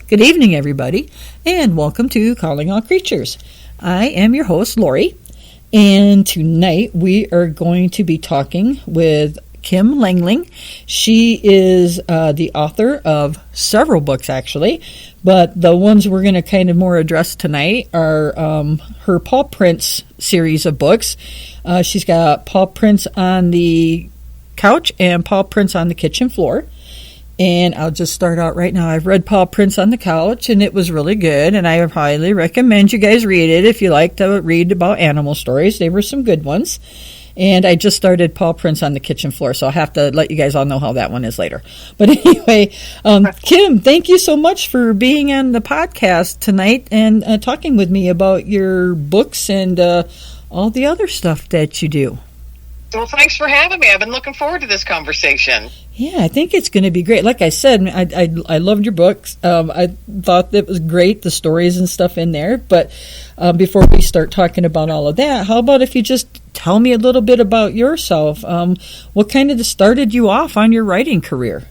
Good evening, everybody, and welcome to Calling All Creatures. I am your host, Lori, and tonight we are going to be talking with Kim Lengling. She is the author of several books, actually, but the ones we're going to kind of more address tonight are her Paw Prints series of books. She's got Paw Prints on the Couch and Paw Prints on the Kitchen Floor. And I'll just start out right now. I've read Paw Prints on the Couch, and it was really good, and I highly recommend you guys read it if you like to read about animal stories. They were some good ones. And I just started Paw Prints on the Kitchen Floor, so I'll have to let you guys all know how that one is later. But anyway, Kim, thank you so much for being on the podcast tonight and talking with me about your books and all the other stuff that you do. Well, thanks for having me. I've been looking forward to this conversation. Yeah, I think it's going to be great. Like I said, I loved your books. I thought that was great, the stories and stuff in there. But before we start talking about all of that, how about if you just tell me a little bit about yourself? What kind of started you off on your writing career?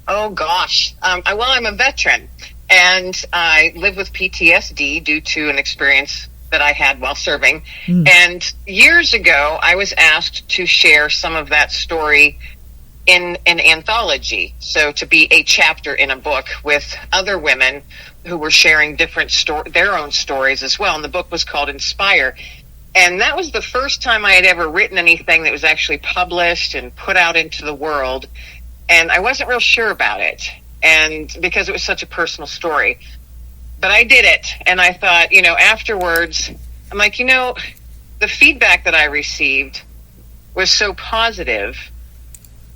Oh, gosh. I'm a veteran, and I live with PTSD due to an experience that I had while serving. And years ago, I was asked to share some of that story in an anthology. So to be a chapter in a book with other women who were sharing their own stories as well. And the book was called Inspire. And that was the first time I had ever written anything that was actually published and put out into the world. And I wasn't real sure about it. And because it was such a personal story. But I did it, and I thought, afterwards, I'm like, the feedback that I received was so positive,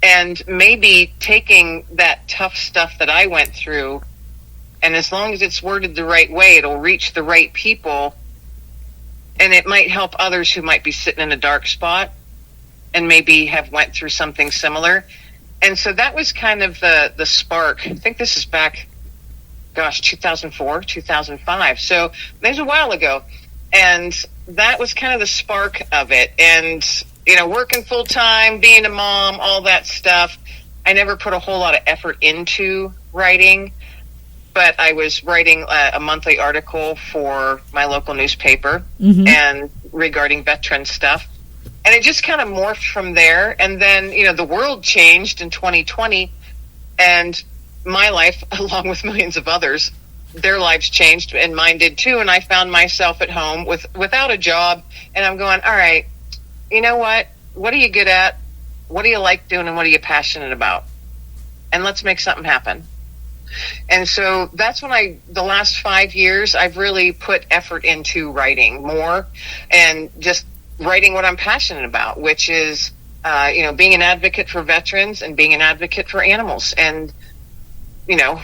and maybe taking that tough stuff that I went through, and as long as it's worded the right way, it'll reach the right people, and it might help others who might be sitting in a dark spot and maybe have went through something similar. And so that was kind of the spark. I think this is back 2004, 2005. So it was a while ago. And that was kind of the spark of it. And, working full time, being a mom, all that stuff, I never put a whole lot of effort into writing. But I was writing a monthly article for my local newspaper and regarding veteran stuff. And it just kind of morphed from there. And then, the world changed in 2020. And my life, along with millions of others, their lives changed, and mine did too. And I found myself at home without a job, and I'm going, all right, you know what? What are you good at? What do you like doing, and what are you passionate about? And let's make something happen. And so that's when the last 5 years, I've really put effort into writing more and just writing what I'm passionate about, which is, being an advocate for veterans and being an advocate for animals. And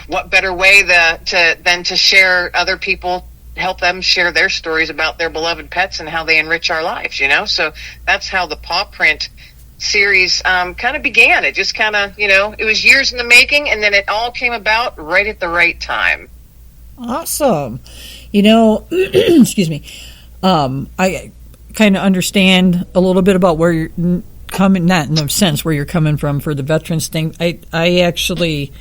what better way than to share other people, help them share their stories about their beloved pets and how they enrich our lives, So that's how the Paw Print series kind of began. It just kind of, it was years in the making, and then it all came about right at the right time. Awesome. Excuse me. I kind of understand a little bit about where you're coming, not in a sense where you're coming from for the veterans thing. I actually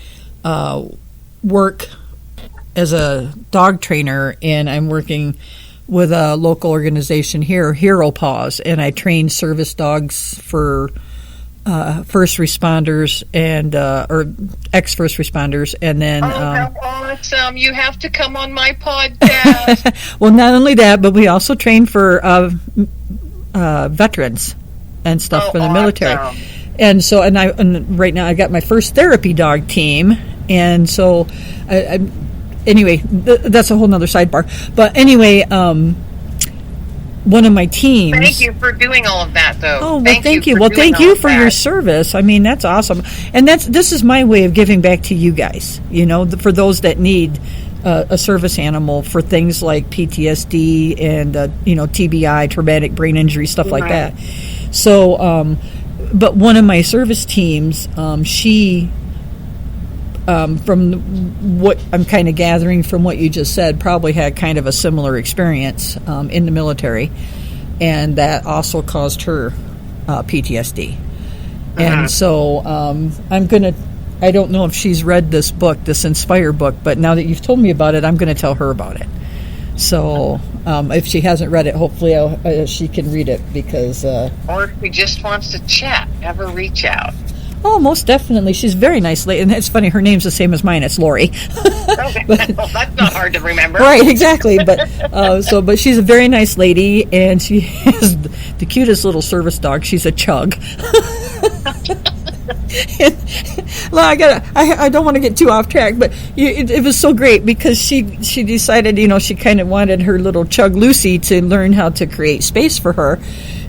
work as a dog trainer, and I'm working with a local organization here, Hero Paws, and I train service dogs for first responders and or ex-first responders, and then how awesome! You have to come on my podcast. Well, not only that, but we also train for veterans and stuff for the military. And so, and right now I got my first therapy dog team, and so, anyway, that's a whole nother sidebar. But anyway, one of my teams. Thank you for doing all of that, though. Oh, well, thank you. Well, thank you for your service. I mean, that's awesome, and this is my way of giving back to you guys. For those that need a service animal for things like PTSD and TBI, traumatic brain injury, stuff like that. So. But one of my service teams, she, from what I'm kind of gathering from what you just said, probably had kind of a similar experience in the military, and that also caused her PTSD. And so I'm going to I don't know if she's read this book, this Inspire book, but now that you've told me about it, I'm going to tell her about it. So if she hasn't read it, hopefully she can read it because... or if she just wants to chat, have her reach out. Oh, most definitely. She's a very nice lady. And it's funny, her name's the same as mine. It's Lori. Okay. Well, that's not hard to remember. Right, exactly. But but she's a very nice lady, and she has the cutest little service dog. She's a Chug. Well, I don't want to get too off track, but it was so great because she decided, she kind of wanted her little Chug Lucy to learn how to create space for her.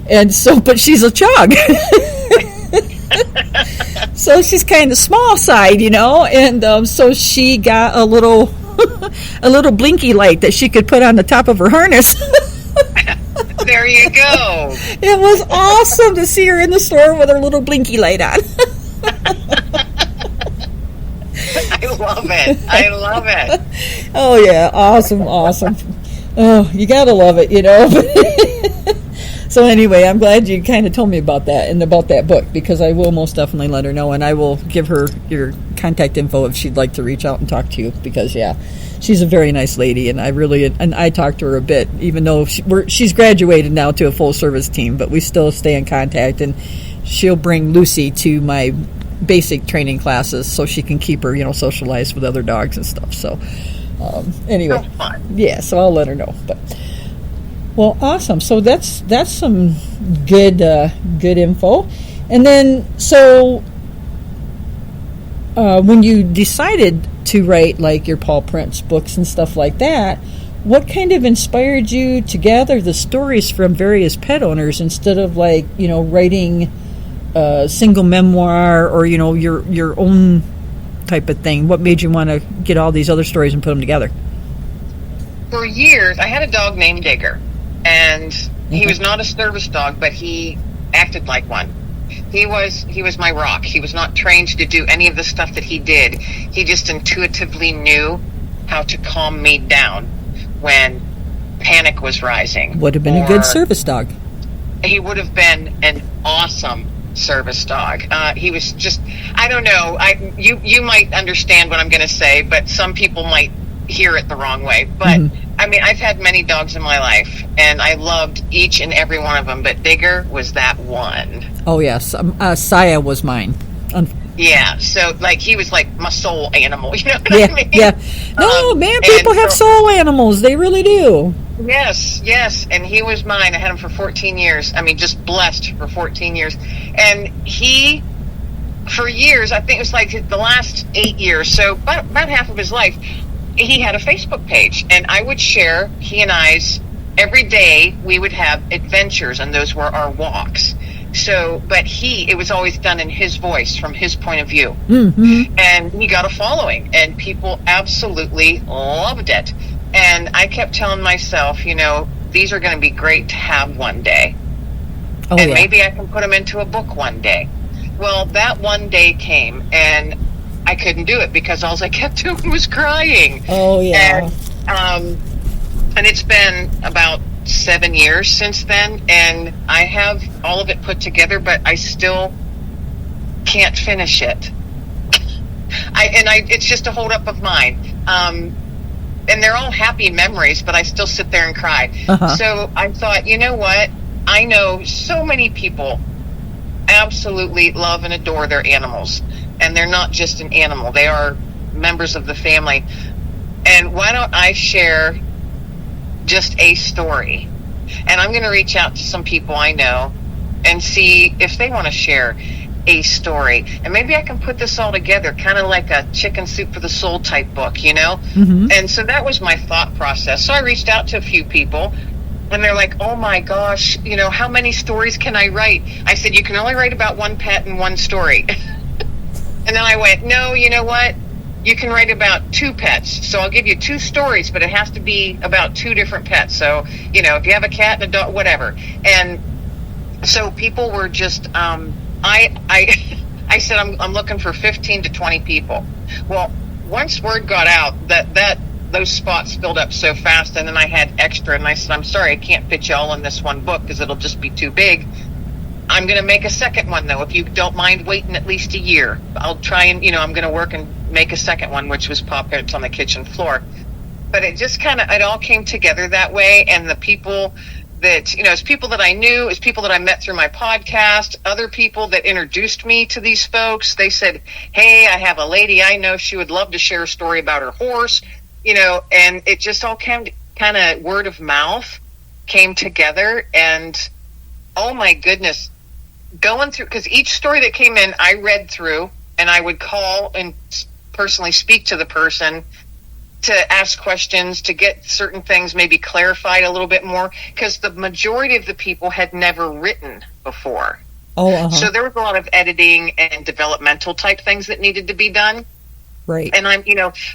And so, but she's a Chug. So she's kind of small side, and so she got a little a little blinky light that she could put on the top of her harness. There you go. It was awesome to see her in the store with her little blinky light on. I love it. Oh yeah, awesome. Oh, you gotta love it, So anyway, I'm glad you kind of told me about that and about that book, because I will most definitely let her know, and I will give her your contact info if she'd like to reach out and talk to you, because she's a very nice lady, and I talked to her a bit, even though she's graduated now to a full service team, but we still stay in contact, and she'll bring Lucy to my basic training classes so she can keep her, socialized with other dogs and stuff. So anyway, yeah, so I'll let her know. But well, awesome. So that's some good info. And then so when you decided to write like your Paw Prints books and stuff like that, what kind of inspired you to gather the stories from various pet owners instead of writing a single memoir or your own type of thing? What made you want to get all these other stories and put them together? For years, I had a dog named Digger, and he was not a service dog, but he acted like one. He was my rock. He was not trained to do any of the stuff that he did. He just intuitively knew how to calm me down when panic was rising. Would have been a good service dog. He would have been an awesome service dog. He was just, I don't know, you might understand what I'm going to say, but some people might hear it the wrong way. But I mean, I've had many dogs in my life, and I loved each and every one of them, but Digger was that one. Oh yes, Saya was mine. Yeah, so he was like my soul animal, you know what I mean? Yeah. No, man, people have soul animals. They really do. Yes, and he was mine. I had him for 14 years. I mean, just blessed for 14 years. And he, for years, I think it was like the last 8 years, so about half of his life, he had a Facebook page. And I would share he and I's, every day we would have adventures, and those were our walks. So, but it was always done in his voice, from his point of view. And he got a following, and people absolutely loved it. And I kept telling myself, these are going to be great to have one day. Maybe I can put them into a book one day. Well, that one day came, and I couldn't do it because all I kept doing was crying. Oh, yeah. And it's been about 7 years since then, and I have all of it put together, but I still can't finish it. It's just a hold up of mine. And they're all happy memories, but I still sit there and cry. So I thought, you know what? I know so many people absolutely love and adore their animals, and they're not just an animal. They are members of the family. And why don't I share just a story? And I'm going to reach out to some people I know and see if they want to share a story. And maybe I can put this all together, kind of like a Chicken Soup for the Soul type book, And so that was my thought process. So I reached out to a few people, and they're like, oh my gosh, how many stories can I write? I said, you can only write about one pet and one story. And then I went, no, you know what? You can write about 2 pets. So I'll give you 2 stories, but it has to be about 2 different pets. So, if you have a cat and a dog, whatever. And so people were just, I said, I'm looking for 15 to 20 people. Well, once word got out that those spots filled up so fast, and then I had extra, and I said, I'm sorry, I can't fit you all in this one book because it'll just be too big. I'm going to make a second one, though. If you don't mind waiting at least a year, I'll try and, I'm going to work and make a second one, which was Paw Prints on the Kitchen Floor. But it just it all came together that way. And the people that, it's people that I knew, it's people that I met through my podcast, other people that introduced me to these folks. They said, hey, I have a lady I know, she would love to share a story about her horse, and it just all came kind of word of mouth came together. And oh my goodness, going through, because each story that came in, I read through, and I would call and personally speak to the person to ask questions, to get certain things maybe clarified a little bit more, because the majority of the people had never written before. So there was a lot of editing and developmental type things that needed to be done. Right. And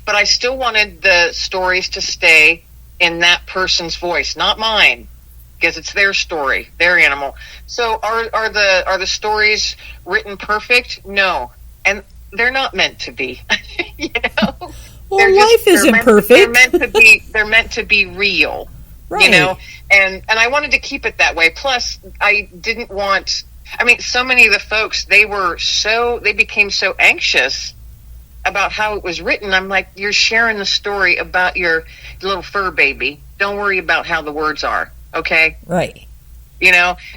but I still wanted the stories to stay in that person's voice, not mine, because it's their story, their animal. So are the stories written perfect? No. And they're not meant to be. Well, life isn't perfect. They're meant to be real. Right. And I wanted to keep it that way. Plus, I didn't want, so many of the folks, they became so anxious about how it was written. I'm like, you're sharing the story about your little fur baby. Don't worry about how the words are. Okay. Right.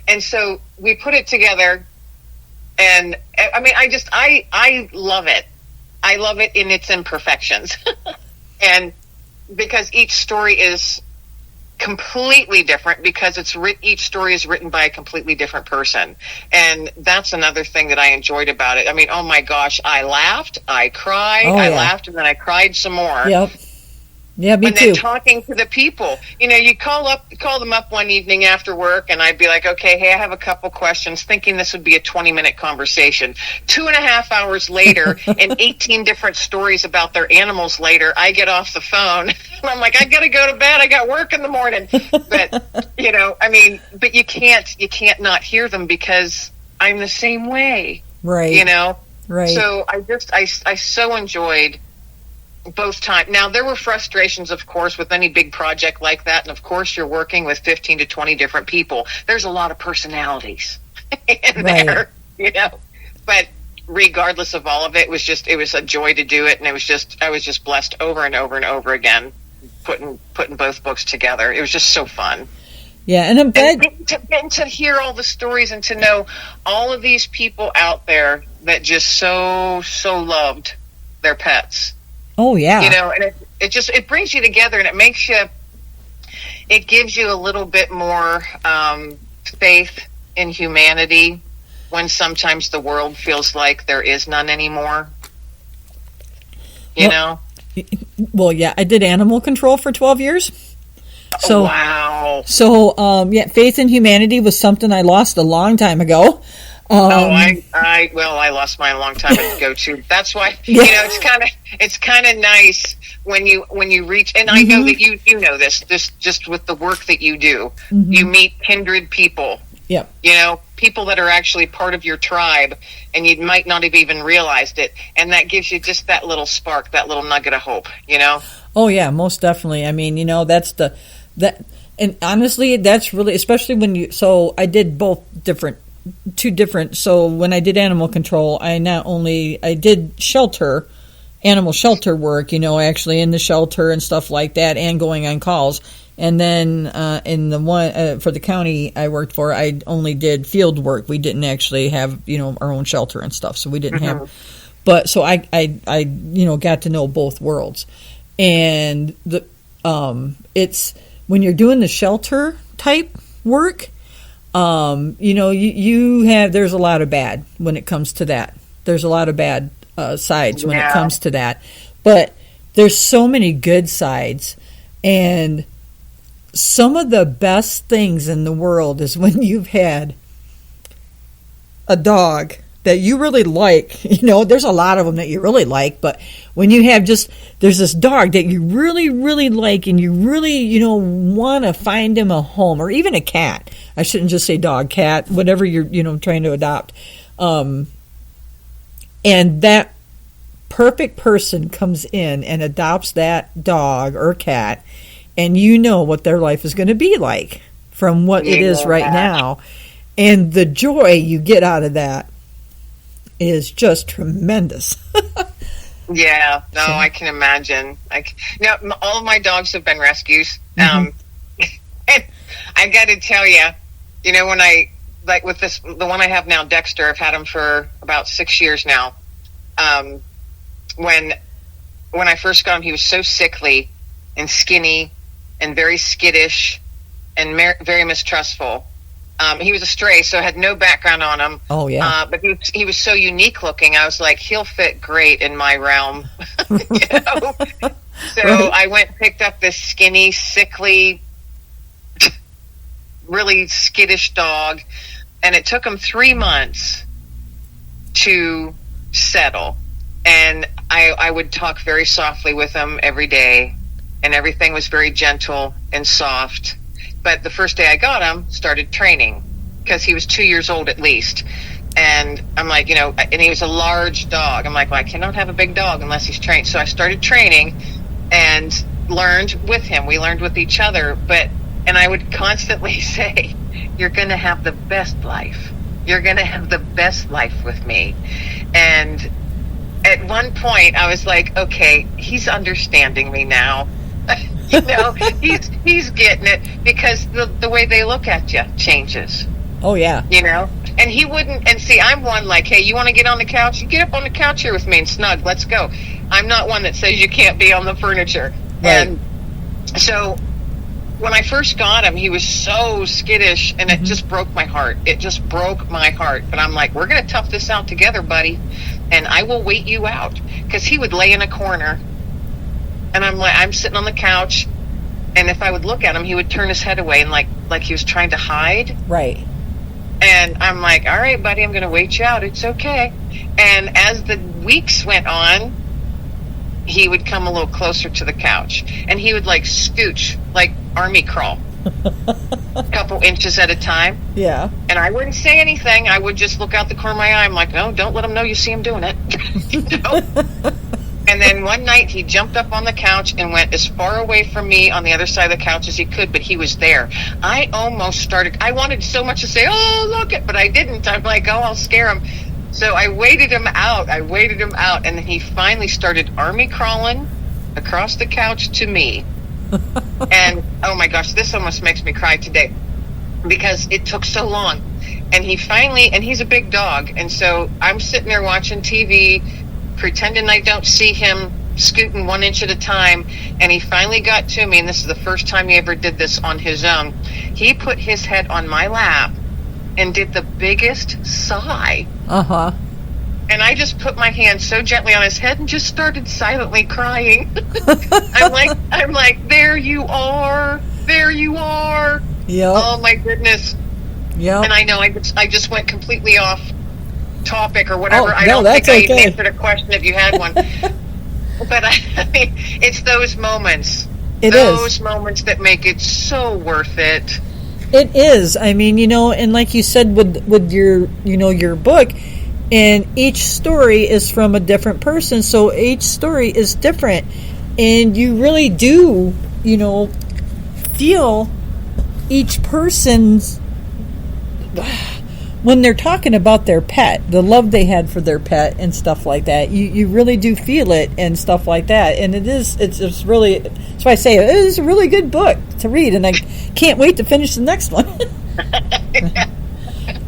And so we put it together, and I love it. I love it in its imperfections. And because each story is completely different, because each story is written by a completely different person. And that's another thing that I enjoyed about it. Oh my gosh, I laughed, I cried, I laughed, and then I cried some more. Yep. Yeah, me too. And then talking to the people, you call them up one evening after work, and I'd be like, okay, hey, I have a couple questions, thinking this would be a 20-minute conversation. 2.5 hours later, and 18 different stories about their animals later, I get off the phone, and I'm like, I gotta go to bed, I got work in the morning. But, but you can't not hear them, because I'm the same way. Right. Right. So I so enjoyed both times. Now, there were frustrations, of course, with any big project like that. And of course, you're working with 15 to 20 different people. There's a lot of personalities in there, But regardless of all of it, it was a joy to do it. And I was just blessed over and over and over again, putting both books together. It was just so fun. Yeah. And I'm glad to hear all the stories, and to know all of these people out there that just so loved their pets. Oh yeah. And it brings you together, and it gives you a little bit more faith in humanity, when sometimes the world feels like there is none anymore. Well, yeah, I did animal control for 12 years. So, wow. So, faith in humanity was something I lost a long time ago. I lost mine a long time ago too. That's why it's kind of nice when you reach, and I know that you know this just with the work that you do. You meet kindred people. Yep. People that are actually part of your tribe, and you might not have even realized it, and that gives you just that little spark, that little nugget of hope. Oh yeah, most definitely. And honestly, that's really, especially when so I did two different. So when I did animal control, I did animal shelter work, actually in the shelter and stuff like that, and going on calls. And then in the one for the county I worked for, I only did field work. We didn't actually have our own shelter and stuff, so we didn't have. But so I got to know both worlds, and it's when you're doing the shelter type work. There's a lot of bad when it comes to that. There's a lot of bad sides when it comes to that. But there's so many good sides. And some of the best things in the world is when you've had a dog that you really like. There's a lot of them that you really like, but when you have there's this dog that you really, really like, and you really, want to find him a home, or even a cat. I shouldn't just say dog, cat, whatever you're, trying to adopt. And that perfect person comes in and adopts that dog or cat, and what their life is going to be like from what it is right now. And the joy you get out of that is just tremendous. Yeah, no, I can imagine. All of my dogs have been rescues. And I got to tell you, when with the one I have now, Dexter, I've had him for about 6 years now. When I first got him, he was so sickly and skinny and very skittish and very mistrustful. He was a stray, so had no background on him. Oh, yeah. But he was so unique looking. I was like, he'll fit great in my realm. So right. I went and picked up this skinny, sickly, really skittish dog, and it took him 3 months to settle. And I would talk very softly with him every day, and everything was very gentle and soft. But the first day I got him, started training, because he was 2 years old at least. And I'm like, and he was a large dog. I'm like, well, I cannot have a big dog unless he's trained. So I started training and learned with him. We learned with each other. And I would constantly say, you're going to have the best life. You're going to have the best life with me. And at one point I was like, okay, he's understanding me now. He's getting it, because the way they look at you changes. Oh, yeah. And he wouldn't, and see, I'm one like, hey, you want to get on the couch? You get up on the couch here with me and snug, let's go. I'm not one that says you can't be on the furniture. Right. And so when I first got him, he was so skittish, and it just broke my heart. It just broke my heart. But I'm like, we're going to tough this out together, buddy, and I will wait you out. Because he would lay in a corner, and I'm sitting on the couch, and if I would look at him, he would turn his head away and like he was trying to hide. Right. And I'm like, all right, buddy, I'm going to wait you out. It's okay. And as the weeks went on, he would come a little closer to the couch, and he would scooch, like army crawl, a couple inches at a time. Yeah. And I wouldn't say anything. I would just look out the corner of my eye. I'm like, no, don't let him know you see him doing it. And then one night he jumped up on the couch and went as far away from me on the other side of the couch as he could, but he was there. I wanted so much to say, oh, look it, but I didn't. I'm like, oh, I'll scare him. So I waited him out, and then he finally started army crawling across the couch to me. And, oh my gosh, this almost makes me cry today, because it took so long. And he's a big dog, and so I'm sitting there watching TV, pretending I don't see him, scooting 1 inch at a time, and he finally got to me, and this is the first time he ever did this on his own. He put his head on my lap and did the biggest sigh. Uh-huh. And I just put my hand so gently on his head and just started silently crying. I'm like, there you are. Yep. Oh my goodness. Yeah. And I know I just went completely off topic or whatever. I don't think I even answered a question if you had one. But it's those moments. Those moments that make it so worth it. It is. I mean, and like you said with your, your book, and each story is from a different person, so each story is different, and you really do, feel each person's, when they're talking about their pet, the love they had for their pet and stuff like that, you really do feel it and stuff like that. And it's really, that's why I say it is a really good book to read, and I can't wait to finish the next one.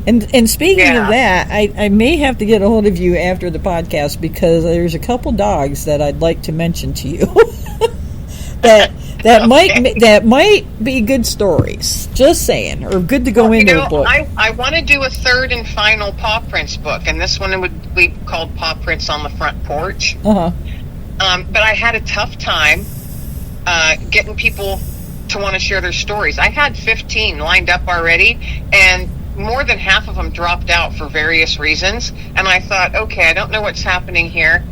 And speaking of that, I may have to get a hold of you after the podcast, because there's a couple dogs that I'd like to mention to you that might be good stories. Just saying, or good to go into a book. I want to do a third and final Paw Prints book, and this one would be called Paw Prints on the Front Porch. Uh-huh. But I had a tough time getting people to want to share their stories. I had 15 lined up already, and more than half of them dropped out for various reasons. And I thought, okay, I don't know what's happening here.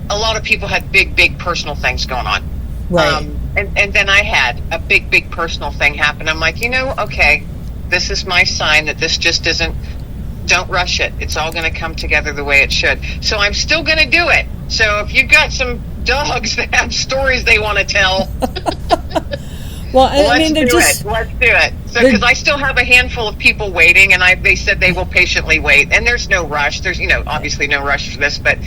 A lot of people had big personal things going on. Right. And then I had a big personal thing happen. I'm like, okay, this is my sign that this just isn't, don't rush it. It's all going to come together the way it should. So I'm still going to do it. So if you've got some dogs that have stories they want to tell. Well, I mean, they're just... Let's do it. So, because I still have a handful of people waiting, and they said they will patiently wait. And there's no rush. There's, obviously no rush for this, but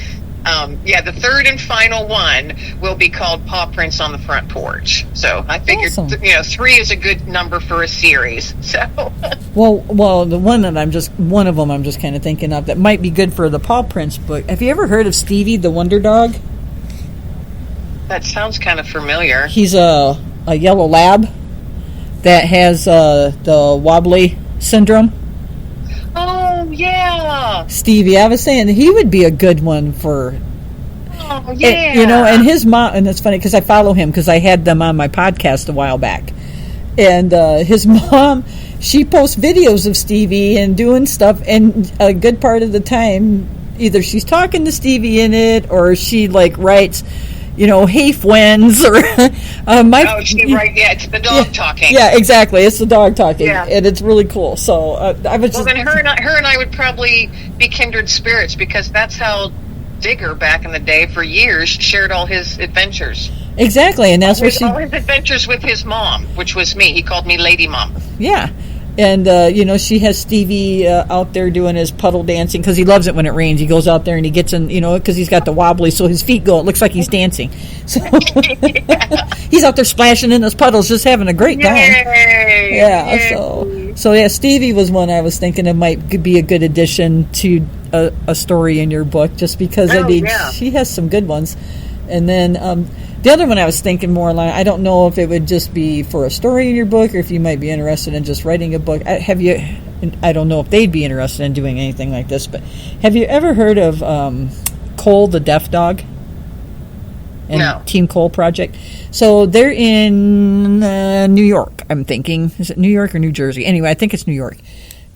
the third and final one will be called Paw Prints on the Front Porch. So I figured, awesome. 3 is a good number for a series. So, well, the one of them I'm just kind of thinking of that might be good for the Paw Prints book. Have you ever heard of Stevie the Wonder Dog? that sounds kind of familiar. He's a yellow lab that has the wobbly syndrome. Oh, yeah. Stevie, I was saying he would be a good one for... Oh, yeah. And his mom, and it's funny because I follow him because I had them on my podcast a while back. And his mom, she posts videos of Stevie and doing stuff, and a good part of the time, either she's talking to Stevie in it, or she writes, hey, friends, or it's the dog talking. Yeah, exactly. It's the dog talking, yeah. And it's really cool. So I was then her and I would probably be kindred spirits because that's how Digger back in the day for years shared all his adventures. Exactly, and that's all his adventures with his mom, which was me. He called me Lady Mom. Yeah. And, she has Stevie out there doing his puddle dancing because he loves it when it rains. He goes out there and he gets in, because he's got the wobbly, so his feet go. It looks like he's dancing. So he's out there splashing in those puddles, just having a great time. Yay! Yeah. Yay. So yeah, Stevie was one I was thinking it might be a good addition to a story in your book, just because she has some good ones. And then the other one I was thinking more along, I don't know if it would just be for a story in your book or if you might be interested in just writing a book. I don't know if they'd be interested in doing anything like this, but have you ever heard of Cole the Deaf Dog? And No. Team Cole Project. So they're in New York, I'm thinking. Is it New York or New Jersey? Anyway, I think it's New York.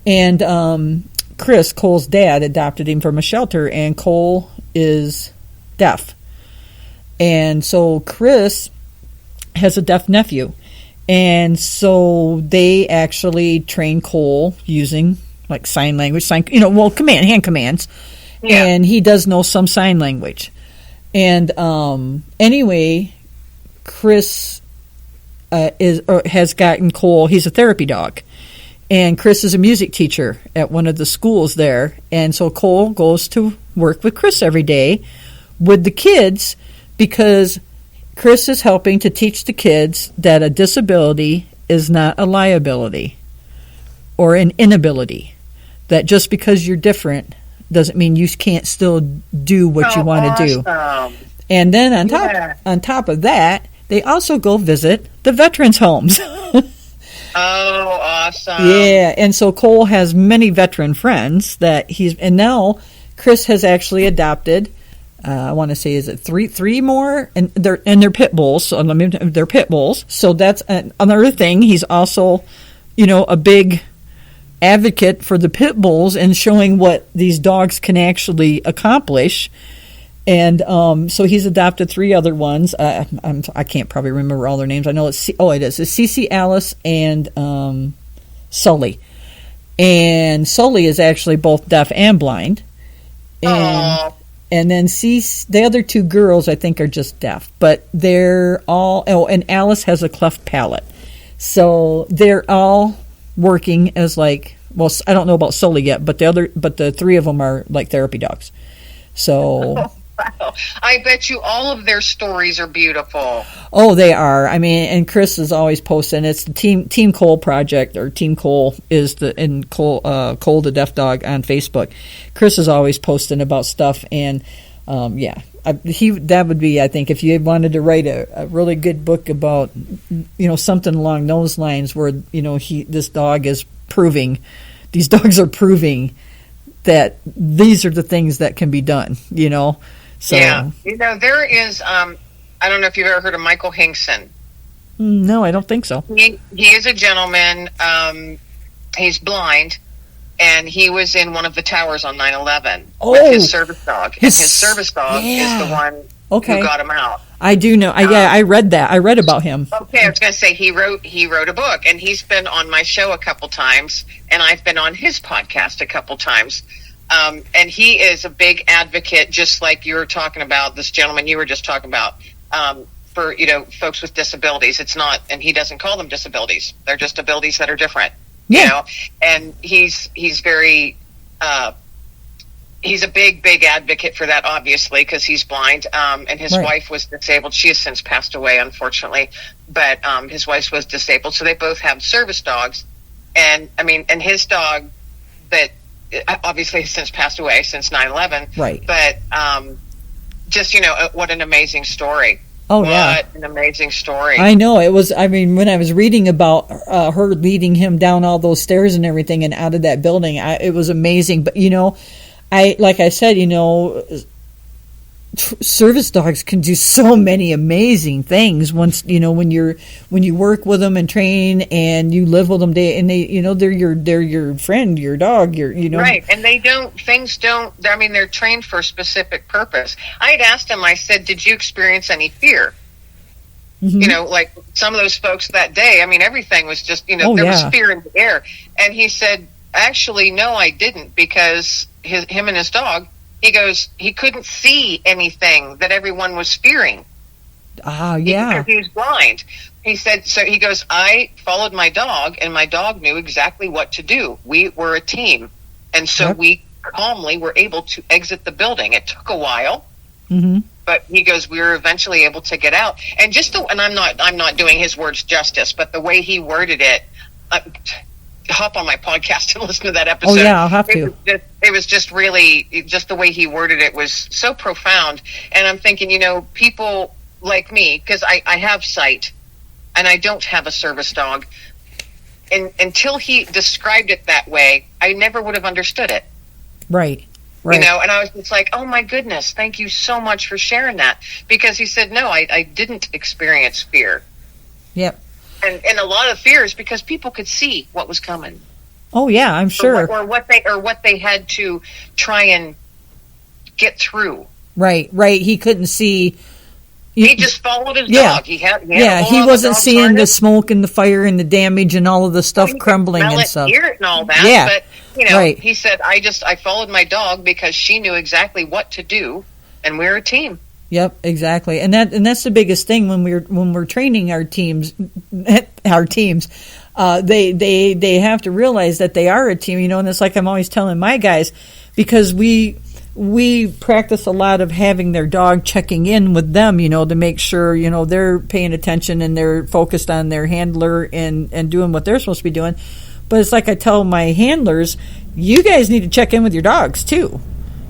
And Chris, Cole's dad, adopted him from a shelter, and Cole is deaf. And so Chris has a deaf nephew. And so they actually train Cole using sign language, hand commands. Yeah. And he does know some sign language. And anyway, Chris has gotten Cole, he's a therapy dog. And Chris is a music teacher at one of the schools there. And so Cole goes to work with Chris every day with the kids, because Chris is helping to teach the kids that a disability is not a liability or an inability. That just because you're different doesn't mean you can't still do what you want to do. And then on top of that, they also go visit the veterans' homes. Oh, awesome. Yeah, and so Cole has many veteran friends and now Chris has actually adopted, I want to say, is it three more? And they're pit bulls. So they're pit bulls. So that's another thing. He's also, a big advocate for the pit bulls and showing what these dogs can actually accomplish. And so he's adopted 3 other ones. I can't probably remember all their names. I know it's Cece, Alice, and Sully. And Sully is actually both deaf and blind. And then the other 2 girls, I think, are just deaf. But they're all... Oh, and Alice has a cleft palate. So they're all working as I don't know about Sully yet, but the 3 of them are therapy dogs. So... Wow. I bet you all of their stories are beautiful. Oh, they are. I mean, and Chris is always posting. It's the Team Cole Project, or Team Cole is Cole the Deaf Dog on Facebook. Chris is always posting about stuff, and that would be, I think, if you wanted to write a really good book about something along those lines, where these dogs are proving that these are the things that can be done. So, yeah, there is. I don't know if you've ever heard of Michael Hinkson. No, I don't think so. He is a gentleman. He's blind, and he was in one of the towers on 9/11 with his service dog. And his service dog is the one who got him out. I do know. I read that. I read about him. Okay, I was going to say he wrote a book, and he's been on my show a couple times, and I've been on his podcast a couple times. And he is a big advocate, just like you were talking about, this gentleman you were just talking about, for, folks with disabilities. It's not, and he doesn't call them disabilities. They're just abilities that are different, and he's very, he's a big advocate for that, obviously, because he's blind. And his wife was disabled. She has since passed away, unfortunately, but his wife was disabled. So they both have service dogs. And and his dog that obviously has since passed away since 9/11. Right. But just, what an amazing story. Oh, what an amazing story. I know. It was, when I was reading about her leading him down all those stairs and everything and out of that building, it was amazing. But, like I said, service dogs can do so many amazing things once, when you work with them and train and you live with them they're your friend, your dog, Right. And they're trained for a specific purpose. I had asked him, I said, did you experience any fear? Mm-hmm. Like some of those folks that day, everything was just, there was fear in the air. And he said, actually, no, I didn't, because him and his dog, he goes, he couldn't see anything that everyone was fearing. Because he was blind. He said, so he goes, I followed my dog, and my dog knew exactly what to do. We were a team. And so we calmly were able to exit the building. It took a while. Mm-hmm. But he goes, we were eventually able to get out. And and I'm not doing his words justice, but the way he worded it, hop on my podcast and listen to that episode. Oh yeah, I'll have to. It was just really, just the way he worded it was so profound. And I'm thinking, people like me, because I have sight and I don't have a service dog. And until he described it that way, I never would have understood it. Right. And I was just like, oh my goodness, thank you so much for sharing that. Because he said, no, I didn't experience fear. Yep. And a lot of fears because people could see what was coming. Oh yeah, I'm sure. Or what they had to try and get through. Right. He couldn't see. He just followed his dog. He wasn't seeing the smoke and the fire and the damage and all of the stuff crumbling and stuff. Hear it and all that. Yeah. But he said, I followed my dog because she knew exactly what to do, and we're a team. Yep, exactly, and that's the biggest thing when we're training our teams. They have to realize that they are a team, and it's like I'm always telling my guys, because we practice a lot of having their dog checking in with them, to make sure they're paying attention and they're focused on their handler and doing what they're supposed to be doing. But it's like I tell my handlers, you guys need to check in with your dogs too.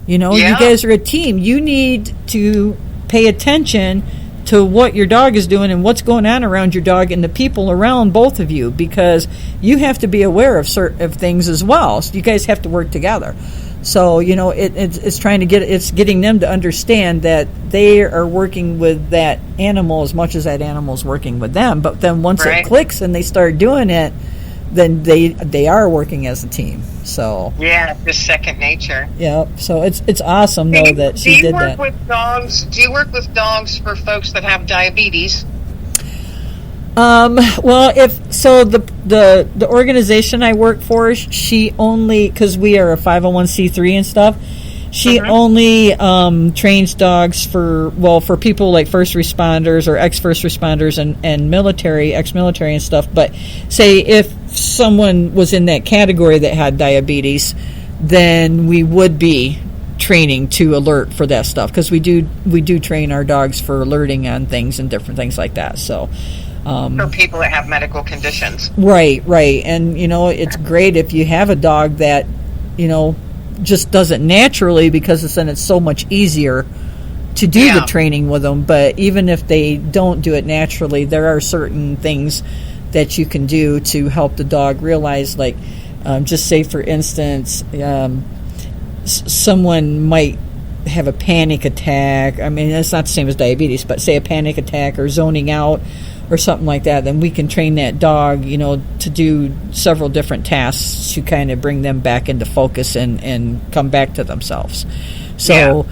You guys are a team. You need to pay attention to what your dog is doing and what's going on around your dog and the people around both of you, because you have to be aware of things as well. So you guys have to work together. So it's getting them to understand that they are working with that animal as much as that animal is working with them. But then once it clicks and they start doing it, then they are working as a team. So just second nature. Yeah, so it's awesome though that she did that. Do you work with dogs for folks that have diabetes? Well, the organization I work for, she only, because we are a 501c3 and stuff, she only trains dogs for people like first responders or ex-first responders and military, ex-military and stuff. But say if someone was in that category that had diabetes, then we would be training to alert for that stuff, because we do train our dogs for alerting on things and different things like that. So for people that have medical conditions. Right. And, it's great if you have a dog that, just does it naturally, because then it's so much easier to do the training with them. But even if they don't do it naturally, there are certain things that you can do to help the dog realize, like, just say, for instance, someone might have a panic attack. It's not the same as diabetes, but say a panic attack or zoning out or something like that, then we can train that dog, to do several different tasks to kind of bring them back into focus and come back to themselves. So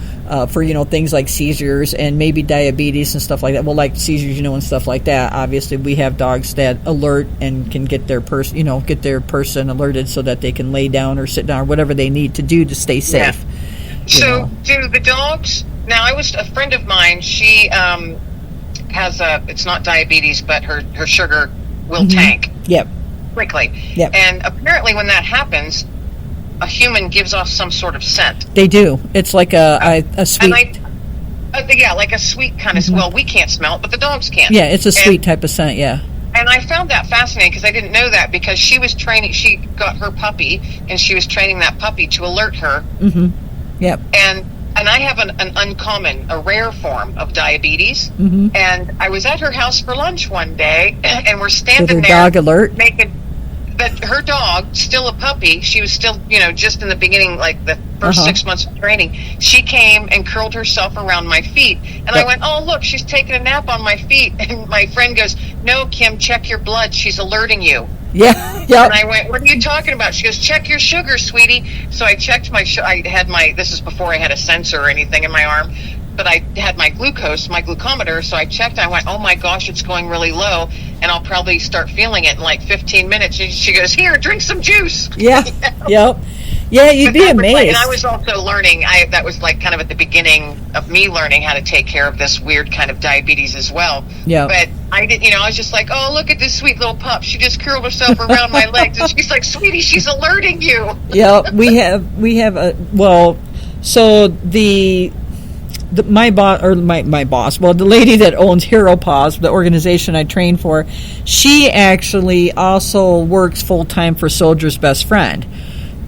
for, things like seizures and maybe diabetes and stuff like that, well, like seizures, and stuff like that, obviously we have dogs that alert and can get their person alerted so that they can lay down or sit down or whatever they need to do to stay safe. So do the dogs, now a friend of mine, she has it's not diabetes, but her sugar will tank. Yep. Quickly. Yep. And apparently when that happens, a human gives off some sort of scent. They do. It's like a sweet. Yeah, like a sweet kind of, well, we can't smell it, but the dogs can. Yeah, it's a sweet type of scent, yeah. And I found that fascinating because I didn't know that, because she got her puppy, and she was training that puppy to alert her. Yep. And I have a rare form of diabetes. And I was at her house for lunch one day, and we're standing there. Dog alert? But her dog, still a puppy, she was still, just in the beginning, like the first 6 months of training, she came and curled herself around my feet. And I went, oh, look, she's taking a nap on my feet. And my friend goes, no, Kim, check your blood. She's alerting you. Yeah. Yep. And I went, what are you talking about? She goes, check your sugar, sweetie. So I checked this is before I had a sensor or anything in my arm, but I had my glucometer. So I checked, and I went, oh my gosh, it's going really low, and I'll probably start feeling it in like 15 minutes. And she goes, here, drink some juice. Yeah. Yep. Yeah, you'd be amazed. And I was also learning, that was like kind of at the beginning of me learning how to take care of this weird kind of diabetes as well. Yeah. But I didn't, I was just like, oh, look at this sweet little pup. She just curled herself around my legs. And she's like, sweetie, she's alerting you. Yeah, we have so my boss, well, the lady that owns Hero Paws, the organization I train for, she actually also works full-time for Soldier's Best Friend.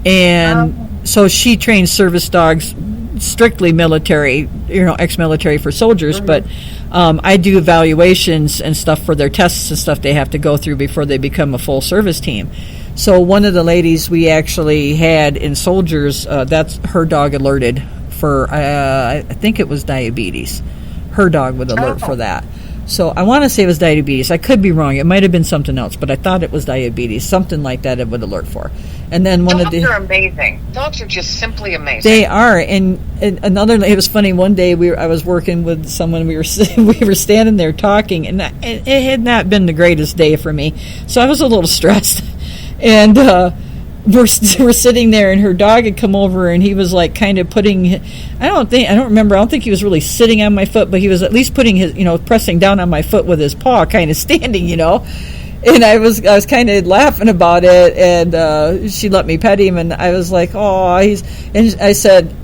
And so she trains service dogs, strictly military, ex-military for soldiers, but I do evaluations and stuff for their tests and stuff they have to go through before they become a full service team. So one of the ladies we actually had in soldiers, that's her dog alerted for, I think it was diabetes. Her dog would alert for that. So I want to say it was diabetes. I could be wrong. It might have been something else, but I thought it was diabetes. Something like that it would alert for. And then dogs are amazing. Dogs are just simply amazing. They are. And it was funny. One day I was working with someone. We were standing there talking, and it had not been the greatest day for me. So I was a little stressed. And we're sitting there, and her dog had come over, and he was like kind of putting, I don't think he was really sitting on my foot, but he was at least putting his, pressing down on my foot with his paw, kind of standing, and I was kind of laughing about it, and she let me pet him, and I was like, oh, and I said,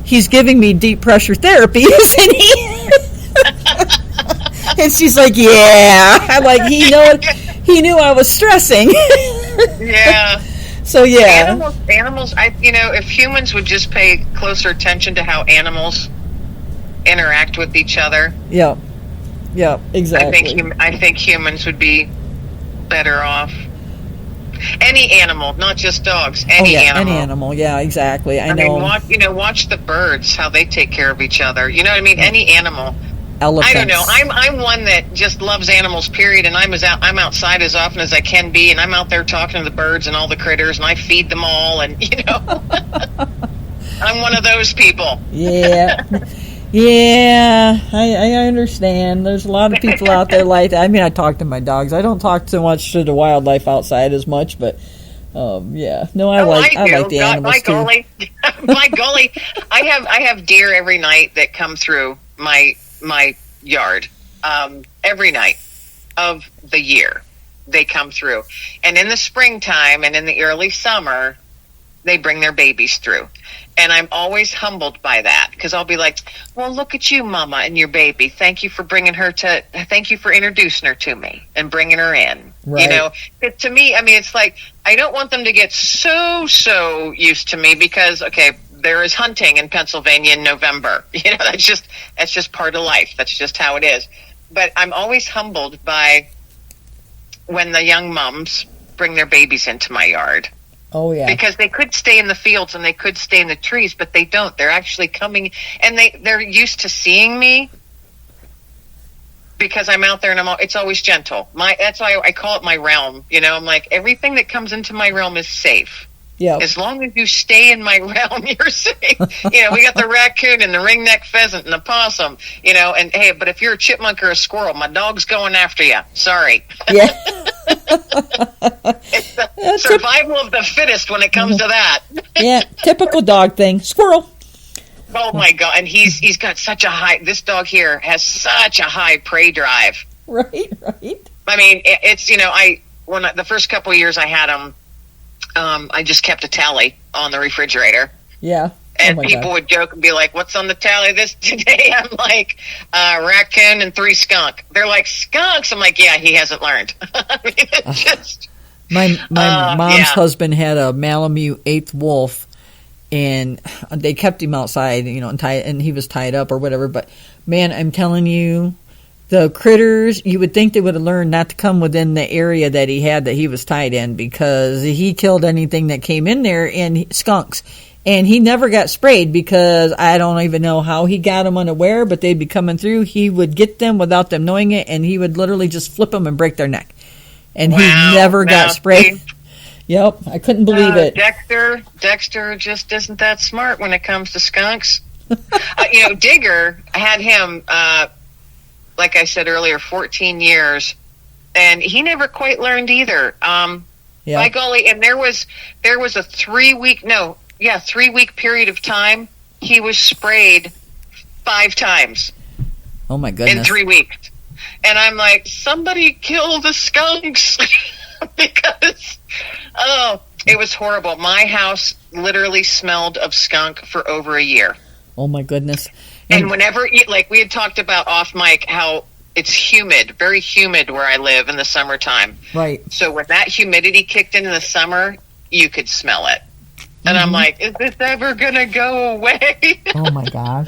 he's giving me deep pressure therapy, isn't he? And she's like, yeah. I'm like, he knew I was stressing. Yeah. So yeah. Animals. If humans would just pay closer attention to how animals interact with each other. Yeah. Yeah. Exactly. I think humans would be better off. Any animal, not just dogs. Any animal. Any animal. Yeah. Exactly. I know. Watch the birds, how they take care of each other. You know what I mean? Any animal. Elephants. I don't know. I'm one that just loves animals, period, and I'm outside as often as I can be, and I'm out there talking to the birds and all the critters, and I feed them all, and I'm one of those people. Yeah. Yeah, I understand. There's a lot of people out there like that. I mean, I talk to my dogs. I don't talk so much to the wildlife outside as much, but yeah. No, I like the animals too. My golly, I have deer every night that come through my yard. Every night of the year they come through, and in the springtime and in the early summer they bring their babies through, and I'm always humbled by that, because I'll be like, well, look at you, mama, and your baby, thank you for introducing her to me and bringing her in. Right. To me, I mean, it's like, I don't want them to get so used to me, because there is hunting in Pennsylvania in November. That's just part of life. That's just how it is. But I'm always humbled by when the young mums bring their babies into my yard. Oh, yeah. Because they could stay in the fields and they could stay in the trees, but they don't. They're actually coming, and they're used to seeing me, because I'm out there, and it's always gentle. That's why I call it my realm. I'm like, everything that comes into my realm is safe. Yeah. As long as you stay in my realm, you're safe. We got the raccoon and the ringneck pheasant and the possum, and hey, but if you're a chipmunk or a squirrel, my dog's going after you. Sorry. Yeah. It's the survival of the fittest when it comes to that. Yeah. Typical dog thing. Squirrel. Oh my God. And he's got such a high, this dog here has such a high prey drive. Right. I mean, it's, the first couple of years I had him, I just kept a tally on the refrigerator. Yeah. And people would joke and be like, what's on the tally this today? I'm like, raccoon and 3 skunk. They're like, skunks? I'm like, yeah, he hasn't learned. I mean, it's just... My mom's husband had a Malamute 8th wolf, and they kept him outside, and he was tied up or whatever. But, man, I'm telling you, the critters, you would think they would have learned not to come within the area that he was tied in, because he killed anything that came in there, and skunks. And he never got sprayed, because I don't even know how he got them unaware, but they'd be coming through. He would get them without them knowing it, and he would literally just flip them and break their neck. And he never got sprayed. Yep, I couldn't believe it. Dexter just isn't that smart when it comes to skunks. Digger, I had him, like I said earlier, 14 years, and he never quite learned either. By golly, and there was a 3-week period of time he was sprayed 5 times. Oh my goodness. In 3 weeks. And I'm like, somebody kill the skunks. Because it was horrible. My house literally smelled of skunk for over a year. Oh my goodness. And whenever we had talked about off mic how it's humid, very humid where I live in the summertime. Right. So when that humidity kicked in the summer, you could smell it. And I'm like, is this ever going to go away? Oh, my gosh.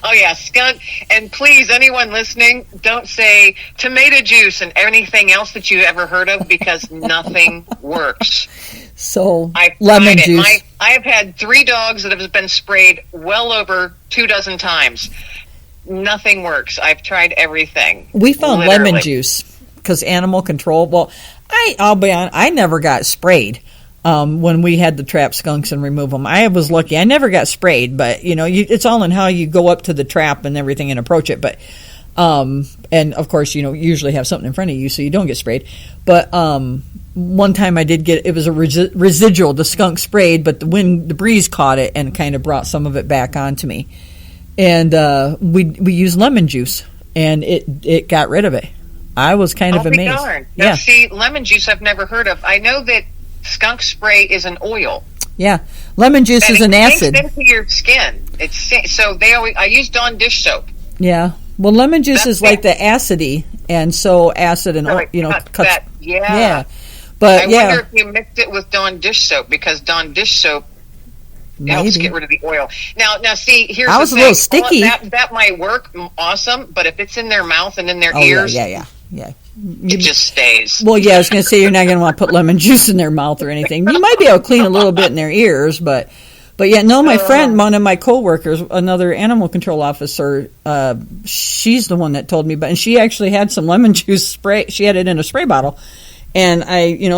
Oh, yeah, skunk. And please, anyone listening, don't say tomato juice and anything else that you ever heard of, because nothing works. So, lemon juice. I have had 3 dogs that have been sprayed well over 24 times. Nothing works. I've tried everything. We found lemon juice because animal control. Well, I'll be honest, I never got sprayed. When we had to trap skunks and remove them, I was lucky. I never got sprayed, but it's all in how you go up to the trap and everything and approach it. But, and of course, you usually have something in front of you so you don't get sprayed. But, one time I did it was a residual, the skunk sprayed, but the breeze caught it and kind of brought some of it back onto me. And, we used lemon juice, and it got rid of it. I was kind of amazed. Darn. Now, see, lemon juice I've never heard of. I know that skunk spray is an oil. Yeah, lemon juice is an acid. It sinks into your skin. I use Dawn dish soap. Yeah, well, lemon juice is like the acidy, and so acid and cuts that. Yeah, but I wonder if you mixed it with Dawn dish soap, because Dawn dish soap helps get rid of the oil. Now, see, here's the thing. I was a little sticky. That might work awesome, but if it's in their mouth and in their ears, yeah. It just stays. Well, yeah, I was going to say you're not going to want to put lemon juice in their mouth or anything. You might be able to clean a little bit in their ears, but yeah, no, my friend, one of my coworkers, another animal control officer, she's the one that told me, and she actually had some lemon juice spray. She had it in a spray bottle. And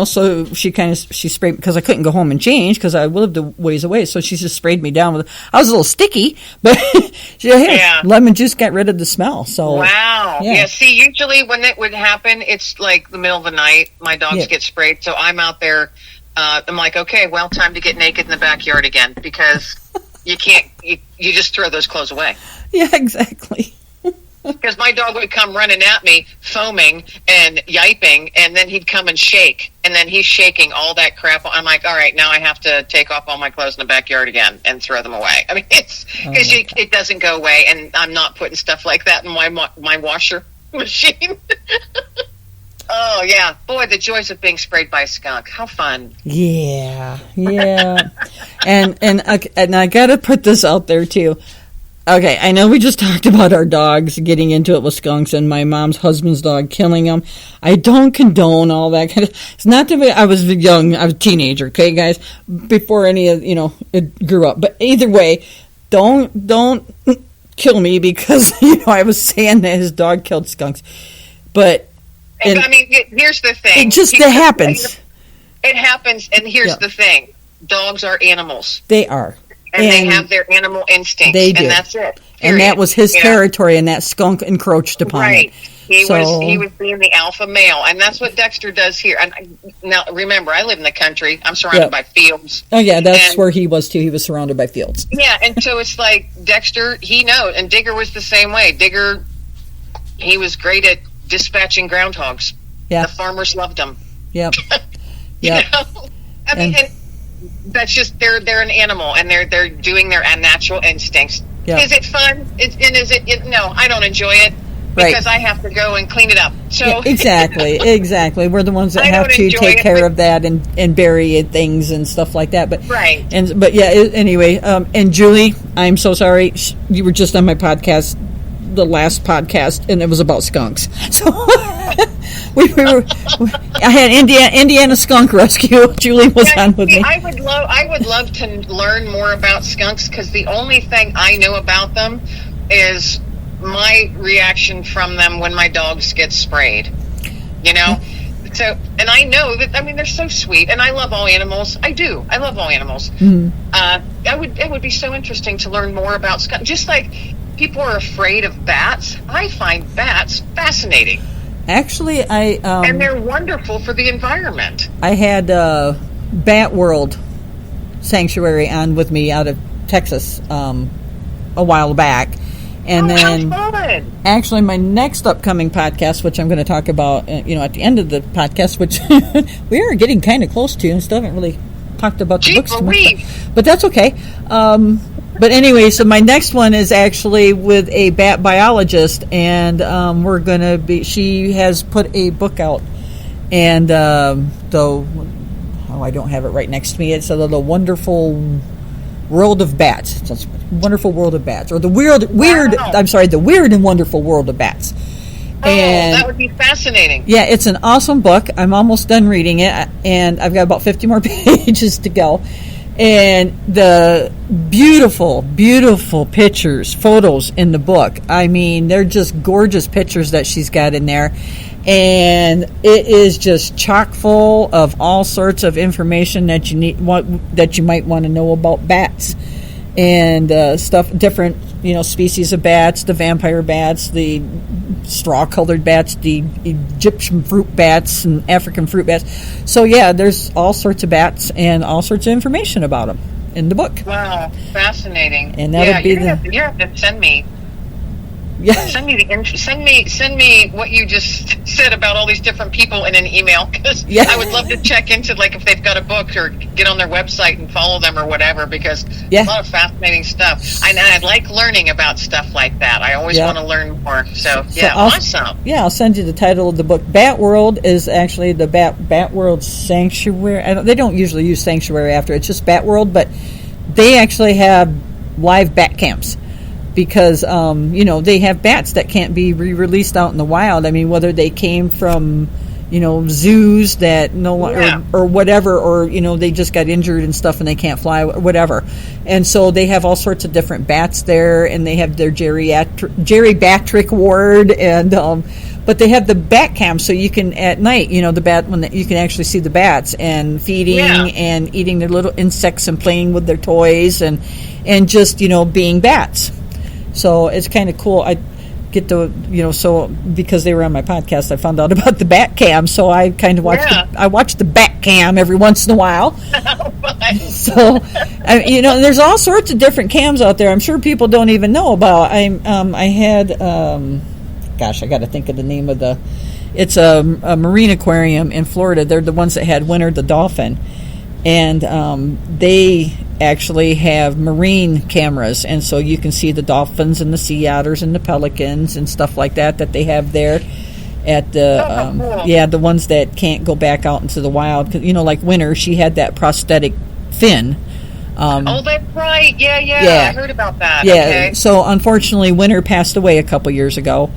so she sprayed, because I couldn't go home and change because I lived a ways away. So she just sprayed me down with, I was a little sticky, but lemon juice got rid of the smell. So wow. Yeah. See, usually when it would happen, it's like the middle of the night. My dogs get sprayed. So I'm out there. I'm like, okay, well, time to get naked in the backyard again, because you can't, you just throw those clothes away. Yeah, exactly. Because my dog would come running at me, foaming and yiping, and then he'd come and shake. And then he's shaking all that crap. I'm like, all right, now I have to take off all my clothes in the backyard again and throw them away. I mean, it's because it doesn't go away, and I'm not putting stuff like that in my washer machine. Oh, yeah. Boy, the joys of being sprayed by a skunk. How fun. Yeah. and I got to put this out there, too. Okay, I know we just talked about our dogs getting into it with skunks and my mom's husband's dog killing them. I don't condone all that kind of... It's not that I was young, I was a teenager, okay, guys? Before any of, it grew up. But either way, don't kill me because, I was saying that his dog killed skunks. But... I mean, here's the thing. It happens. It happens, and here's the thing. Dogs are animals. They are. And they have their animal instincts, they do. And that's it. Period. And that was his territory, and that skunk encroached upon it. He was being the alpha male, and that's what Dexter does here. And now, remember, I live in the country. I'm surrounded by fields. Oh yeah, that's where he was too. He was surrounded by fields. Yeah, and so it's like Dexter, he knows, and Digger was the same way. Digger, he was great at dispatching groundhogs. Yeah, the farmers loved him. Yep. Yeah. I mean, and that's just they're an animal, and they're doing their unnatural instincts. Yep. Is it fun? No, I don't enjoy it. Because I have to go and clean it up. So yeah, exactly. We're the ones that have to take care of that and bury things and stuff like that. But anyway. And Julie, I'm so sorry. You were just on my podcast, the last podcast, and it was about skunks. So I had Indiana Skunk Rescue. Julie was on with me. I would love to learn more about skunks, because the only thing I know about them is my reaction from them when my dogs get sprayed, so, and I know that, I mean, they're so sweet, and I love all animals. I love all animals. It would be so interesting to learn more about skunks. Just like people are afraid of bats, I find bats fascinating. Actually, and they're wonderful for the environment. I had Bat World Sanctuary on with me out of Texas a while back. And then, actually, my next upcoming podcast, which I'm going to talk about, at the end of the podcast, which we are getting kind of close to, and still haven't really talked about the books too much, but that's okay. But anyway, so my next one is actually with a bat biologist, and we're going to be. She has put a book out, and though I don't have it right next to me. It's the Wonderful World of Bats. It's Wonderful World of Bats, or the weird. I'm sorry, the Weird and Wonderful World of Bats. And that would be fascinating. Yeah, it's an awesome book. I'm almost done reading it, and I've got about 50 more pages to go. And the beautiful, beautiful pictures, photos in the book. I mean, they're just gorgeous pictures that she's got in there. And it is just chock full of all sorts of information that you might want to know about bats and stuff, different species of bats, the vampire bats, the straw-colored bats, the Egyptian fruit bats, and African fruit bats. So yeah, there's all sorts of bats and all sorts of information about them in the book. Wow, fascinating! And that would be you have to send me. Yeah. Send me what you just said about all these different people in an email, because I would love to check into if they've got a book, or get on their website and follow them or whatever, because a lot of fascinating stuff. And I like learning about stuff like that. I always want to learn more. So awesome. Yeah, I'll send you the title of the book. Bat World is actually the Bat World Sanctuary. They don't usually use sanctuary after. It's just Bat World, but they actually have live bat camps. Because, they have bats that can't be re-released out in the wild. I mean, whether they came from, zoos that or whatever, or, they just got injured and stuff and they can't fly, whatever. And so they have all sorts of different bats there, and they have their geriatric ward, and but they have the bat cam, so you can, at night, the bat, you can actually see the bats and feeding and eating their little insects and playing with their toys and just, being bats. So it's kind of cool. I get to, so because they were on my podcast, I found out about the bat cam. So I kind of watch the bat cam every once in a while. So, there's all sorts of different cams out there. I'm sure people don't even know about. I had, I got to think of the name of it's a marine aquarium in Florida. They're the ones that had Winter the dolphin. And they actually have marine cameras, and so you can see the dolphins and the sea otters and the pelicans and stuff like that they have there at the the ones that can't go back out into the wild. 'Cause, like Winter, she had that prosthetic fin. That's right. Yeah, I heard about that. Yeah, okay. So unfortunately, Winter passed away a couple years ago.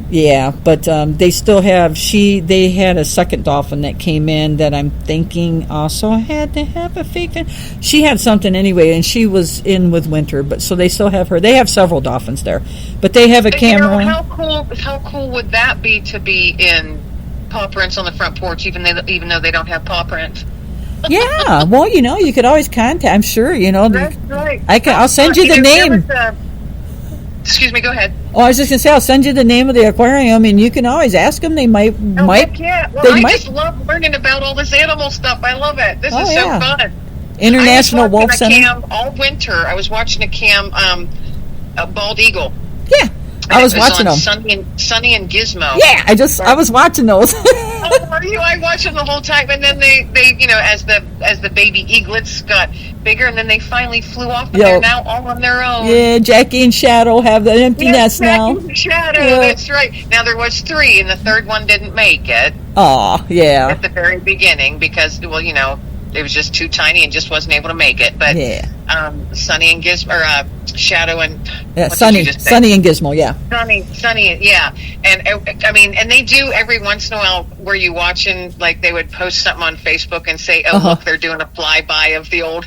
Yeah, but they still have. They had a second dolphin that came in that I'm thinking also had to have a fake fin. She had something anyway, and she was in with Winter. But so they still have her. They have several dolphins there, but they have a camera. How cool would that be to be in Paw Prints on the front porch, even though they don't have paw prints? Yeah, well, you could always contact. I'm sure That's right. I'll send you the name. Excuse me. Go ahead. Oh, I was just gonna say, I'll send you the name of the aquarium, and you can always ask them. They might. Yeah. Well, I just love learning about all this animal stuff. I love it. This is so fun. International Wolf Center. Cam all winter. I was watching a cam, a bald eagle. Yeah, I was watching them. Sunny and Gizmo. Yeah, I was watching those. Oh, were you? I watched them the whole time, and then they as the baby eaglets got bigger, and then they finally flew off, and they're now all on their own. Yeah, Jackie and Shadow have the empty nest now. Jackie and Shadow, that's right. Now there was 3, and the third one didn't make it. Oh, yeah. At the very beginning, because it was just too tiny and just wasn't able to make it. But Sunny and Gizmo, or Shadow and Sunny and Gizmo, yeah. Sunny, yeah. And I mean, and they do every once in a while. Were you watching? Like they would post something on Facebook and say, "Oh, look, they're doing a flyby of the old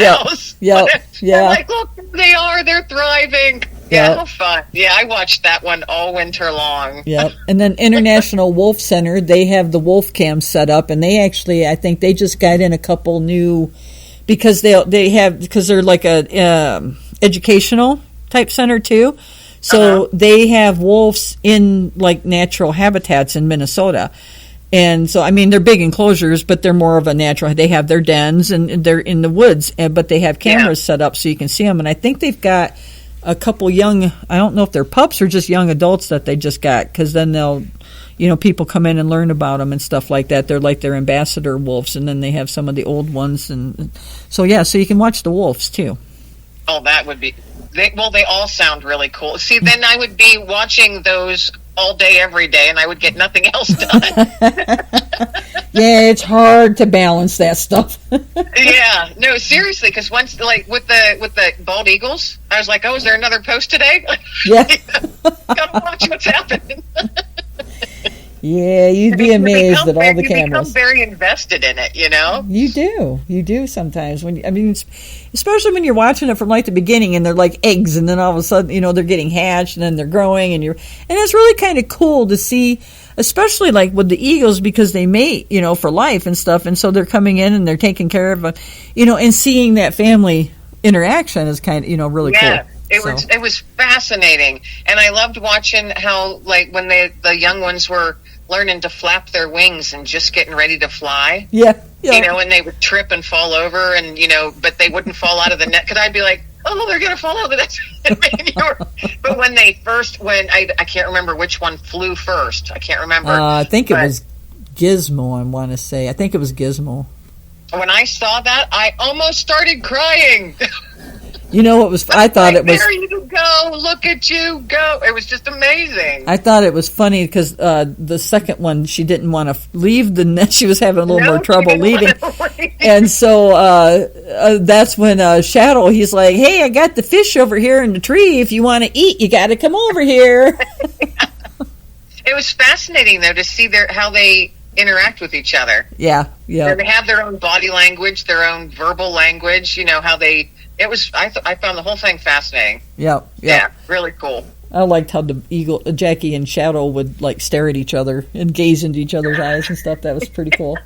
house." Yeah. I'm like, look, they are. They're thriving. Yeah, how fun. Yeah, I watched that one all winter long. Yep. And then International Wolf Center, they have the wolf cam set up, and they actually, I think they just got in a couple new, because they're like a educational type center too. So they have wolves in like natural habitats in Minnesota. And so, I mean, they're big enclosures, but they're more of a natural. They have their dens, and they're in the woods, but they have cameras set up so you can see them. And I think they've got a couple young, I don't know if they're pups or just young adults that they just got, because then they'll, people come in and learn about them and stuff like that. They're like their ambassador wolves, and then they have some of the old ones. And so, so you can watch the wolves too. Oh, that would be, they all sound really cool. See, then I would be watching those all day, every day, and I would get nothing else done. Yeah, it's hard to balance that stuff. Yeah, no, seriously, because once, like with the bald eagles, I was like, oh, is there another post today? Yeah, gotta watch what's happening. Yeah, you'd be amazed at all the cameras. You become very invested in it, You do sometimes. Especially when you're watching it from like the beginning, and they're like eggs, and then all of a sudden, they're getting hatched, and then they're growing, and it's really kind of cool to see, especially like with the eagles, because they mate, for life and stuff, and so they're coming in and they're taking care of, and seeing that family interaction is kind of, really cool. It was fascinating, and I loved watching how, like, when the young ones were learning to flap their wings and just getting ready to fly. Yeah. And they would trip and fall over, and but they wouldn't fall out of the net, because I'd be like, oh, they're gonna fall out of the net. But when I can't remember which one flew first. I can't remember. I think it was Gizmo. I want to say. I think it was Gizmo. When I saw that, I almost started crying. What was? I thought it was. There you go! Look at you go! It was just amazing. I thought it was funny because the second one, she didn't want to leave the nest. She was having a little more trouble leaving, and so that's when Shadow. He's like, "Hey, I got the fish over here in the tree. If you want to eat, you got to come over here." It was fascinating though to see how they interact with each other. Yeah. They have their own body language, their own verbal language. How they. It was. I found the whole thing fascinating. Yeah, really cool. I liked how the eagle, Jackie and Shadow would like stare at each other and gaze into each other's eyes and stuff. That was pretty cool.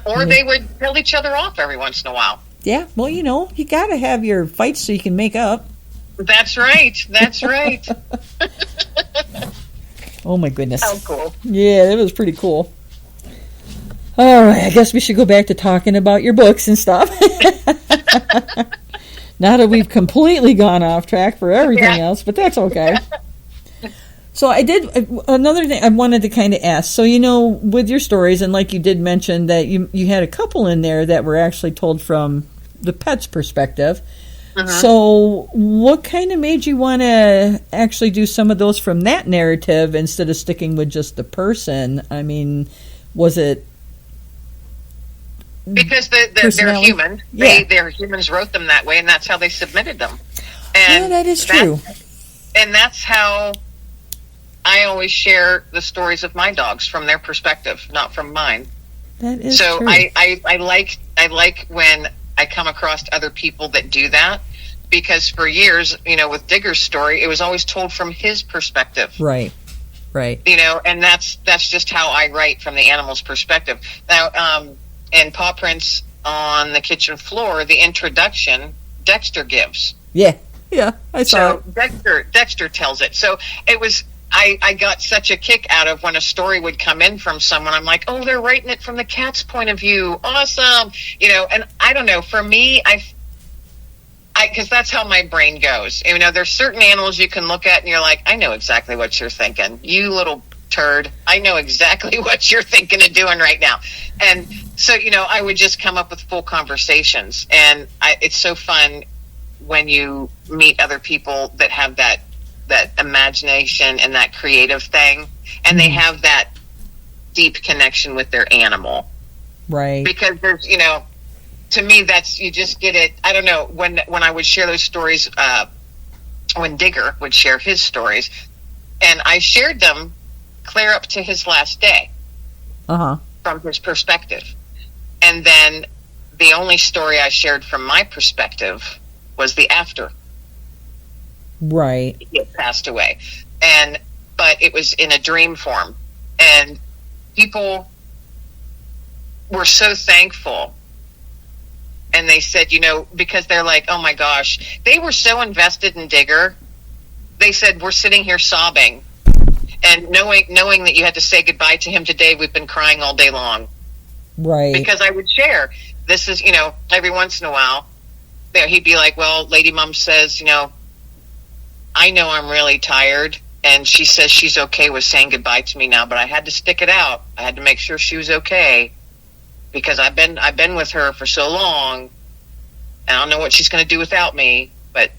Or they would kill each other off every once in a while. Yeah, well, you got to have your fights so you can make up. That's right. Oh my goodness! How cool! Yeah, that was pretty cool. All right, I guess we should go back to talking about your books and stuff. Now that we've completely gone off track for everything else, but that's okay. So another thing I wanted to kind of ask. So, with your stories, and like you did mention that you had a couple in there that were actually told from the pet's perspective. So what kind of made you want to actually do some of those from that narrative instead of sticking with just the person? I mean, was it... Because they're human. They're humans wrote them that way, and that's how they submitted them. And that is true. And that's how I always share the stories of my dogs, from their perspective, not from mine. That is true. So I like when I come across other people that do that, because for years, with Digger's story, it was always told from his perspective. Right. And that's just how I write, from the animal's perspective. Now, in Paw Prints on the kitchen floor, the introduction Dexter gives. Yeah. Yeah, I saw So Dexter tells it. So it was, I got such a kick out of when a story would come in from someone. I'm like, oh, they're writing it from the cat's point of view. Awesome. And I don't know, for me, because that's how my brain goes. There's certain animals you can look at and you're like, I know exactly what you're thinking. You little turd. I know exactly what you're thinking of doing right now. And so, I would just come up with full conversations. And it's so fun when you meet other people that have that imagination and that creative thing, and they have that deep connection with their animal. Right. Because there's, to me, that's, you just get it. I don't know, when I would share those stories, when Digger would share his stories, and I shared them clear up to his last day from his perspective. And then the only story I shared from my perspective was the after. Right. He had passed away. But it was in a dream form. And people were so thankful. And they said, because they're like, oh my gosh, they were so invested in Digger. They said, we're sitting here sobbing. And knowing that you had to say goodbye to him today, we've been crying all day long. Right. Because I would share, this is, every once in a while, he'd be like, well, Lady Mom says, I know I'm really tired. And she says she's okay with saying goodbye to me now, but I had to stick it out. I had to make sure she was okay. Because I've been with her for so long, and I don't know what she's going to do without me. But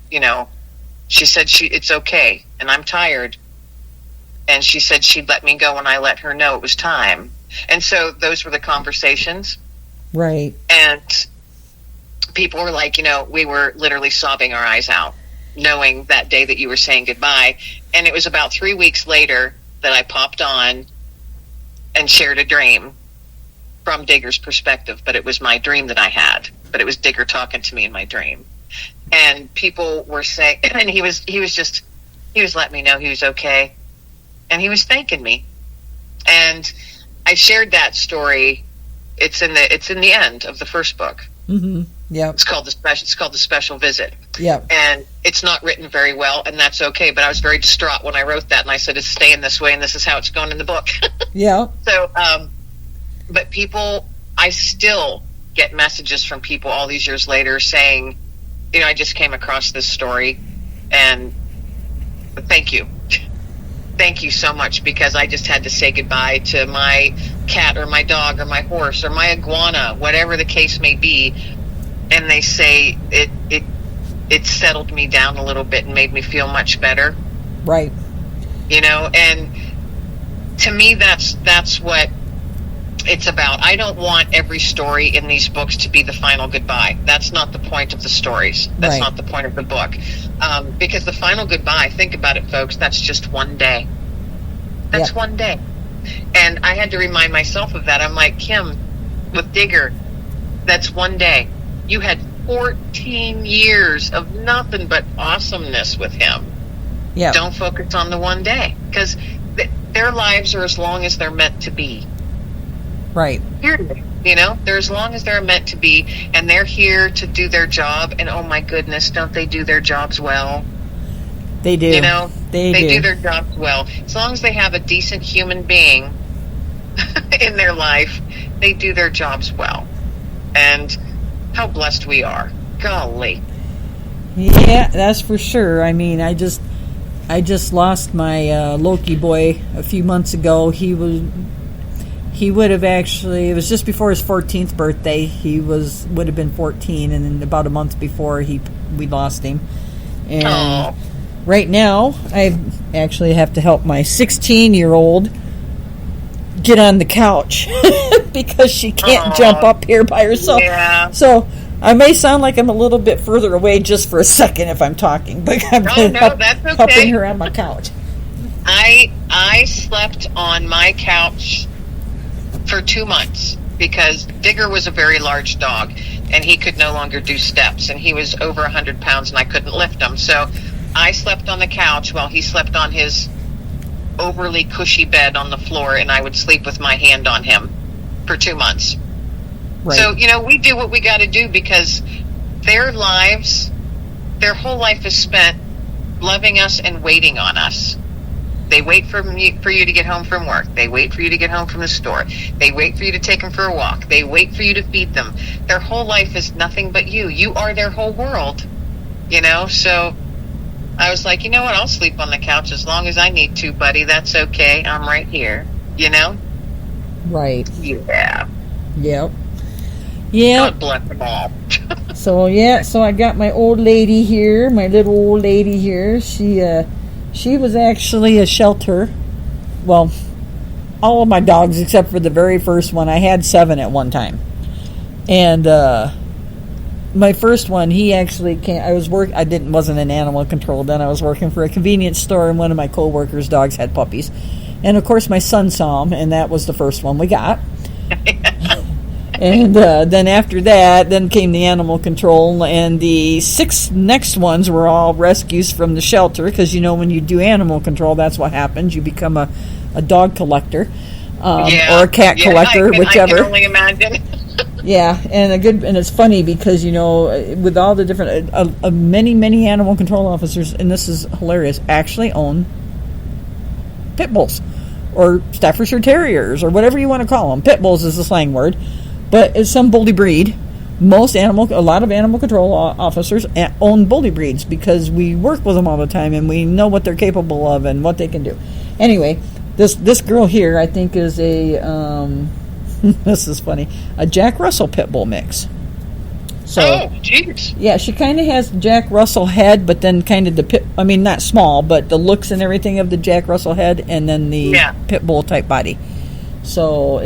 she said it's okay, and I'm tired. And she said she'd let me go when I let her know it was time. And so those were the conversations. Right. And people were like, we were literally sobbing our eyes out, knowing that day that you were saying goodbye. And it was about 3 weeks later that I popped on and shared a dream from Digger's perspective, but it was my dream that I had. But it was Digger talking to me in my dream. And people were saying, and he was letting me know he was okay. And he was thanking me. And I shared that story. It's in the end of the first book. Mm-hmm. Yeah. It's called the Special Visit. Yeah. And it's not written very well, and that's okay. But I was very distraught when I wrote that, and I said it's staying this way, and this is how it's going in the book. Yeah. So, but people, I still get messages from people all these years later saying, I just came across this story, and thank you. Thank you so much, because I just had to say goodbye to my cat or my dog or my horse or my iguana, whatever the case may be. And they say it settled me down a little bit and made me feel much better. Right. And to me, that's what it's about. I don't want every story in these books to be the final goodbye. That's not the point of the stories. That's Right. not the point of the book. Because the final goodbye, think about it, folks, that's just one day. That's one day. And I had to remind myself of that. I'm like, Kim, with Digger, that's one day. You had 14 years of nothing but awesomeness with him. Yeah. Don't focus on the one day, because their lives are as long as they're meant to be. Right. Period. They're as long as they're meant to be, and they're here to do their job. And oh my goodness, don't they do their jobs well? They do. They do their jobs well. As long as they have a decent human being in their life, they do their jobs well. And how blessed we are. Golly. Yeah, that's for sure. I mean, I just lost my Loki boy a few months ago. He would have actually, it was just before his 14th birthday. He would have been 14, and then about a month before we lost him. And Aww. Right now, I actually have to help my 16-year-old get on the couch because she can't jump up here by herself. Yeah. So I may sound like I'm a little bit further away just for a second if I'm talking, but I'm that's okay. helping her on my couch. I slept on my couch for 2 months because Digger was a very large dog, and he could no longer do steps, and he was over 100 pounds, and I couldn't lift him. So I slept on the couch while he slept on his overly cushy bed on the floor, and I would sleep with my hand on him for 2 months. Right. So, we do what we got to do, because their lives their whole life is spent loving us and waiting on us. They wait for you to get home from work. They wait for you to get home from the store. They wait for you to take them for a walk. They wait for you to feed them. Their whole life is nothing but you. You are their whole world, So I was like, you know what? I'll sleep on the couch as long as I need to, buddy. That's okay. I'm right here, Right. Yeah. Yep. Yeah. God bless them all. So I got my old lady here, my little old lady here. She was actually a shelter. Well, all of my dogs except for the very first one. I had 7 at one time. And my first one, he actually came. Wasn't in animal control then. I was working for a convenience store, and one of my coworkers' dogs had puppies. And of course, my son saw him, and that was the first one we got. And then after that, then came the animal control, and the 6 next ones were all rescues from the shelter, because when you do animal control, that's what happens. You become a dog collector, or a cat collector, whichever. I can only imagine. Yeah, and it's funny because with all the different many animal control officers, and this is hilarious, actually own pit bulls or Staffordshire Terriers or whatever you want to call them. Pit bulls is the slang word. But it's some bully breed. A lot of animal control officers own bully breeds because we work with them all the time and we know what they're capable of and what they can do. Anyway, this girl here, I think, is a this is funny, a Jack Russell pit bull mix. So, jeez. Yeah, she kind of has Jack Russell head, but then kind of not small, but the looks and everything of the Jack Russell head, and then the pit bull type body. So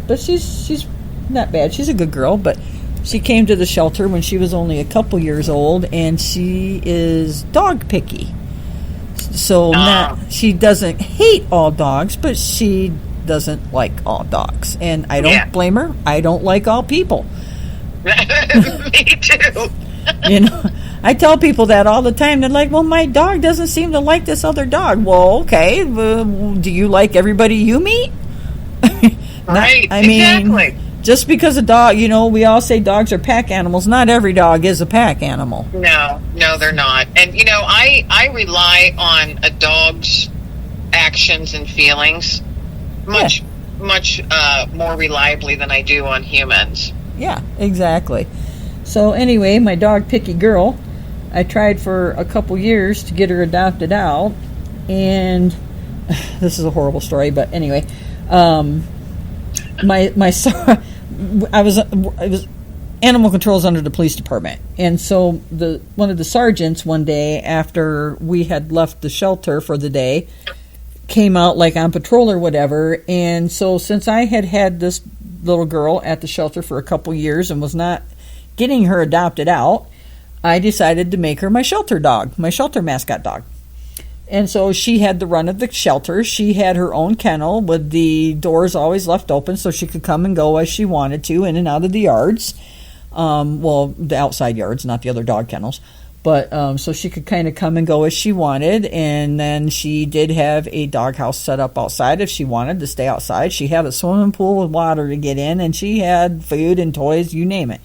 but she's not bad. She's a good girl, but she came to the shelter when she was only a couple years old, and she is dog picky. So she doesn't hate all dogs, but she doesn't like all dogs. And I don't blame her. I don't like all people. Me too. I tell people that all the time. They're like, well, my dog doesn't seem to like this other dog. Well, okay. Do you like everybody you meet? Right. Exactly. Just because a dog, we all say dogs are pack animals. Not every dog is a pack animal. No, they're not. And, I rely on a dog's actions and feelings much more reliably than I do on humans. Yeah, exactly. So anyway, my dog picky girl, I tried for a couple years to get her adopted out. And this is a horrible story, but anyway, my son... I was animal controls under the police department, and so one of the sergeants one day after we had left the shelter for the day came out like on patrol or whatever. And so since I had this little girl at the shelter for a couple years and was not getting her adopted out, I decided to make her my shelter dog, my shelter mascot dog. And so she had the run of the shelter. She had her own kennel with the doors always left open so she could come and go as she wanted to in and out of the yards. The outside yards, not the other dog kennels. But so she could kind of come and go as she wanted. And then she did have a doghouse set up outside if she wanted to stay outside. She had a swimming pool with water to get in, and she had food and toys, you name it.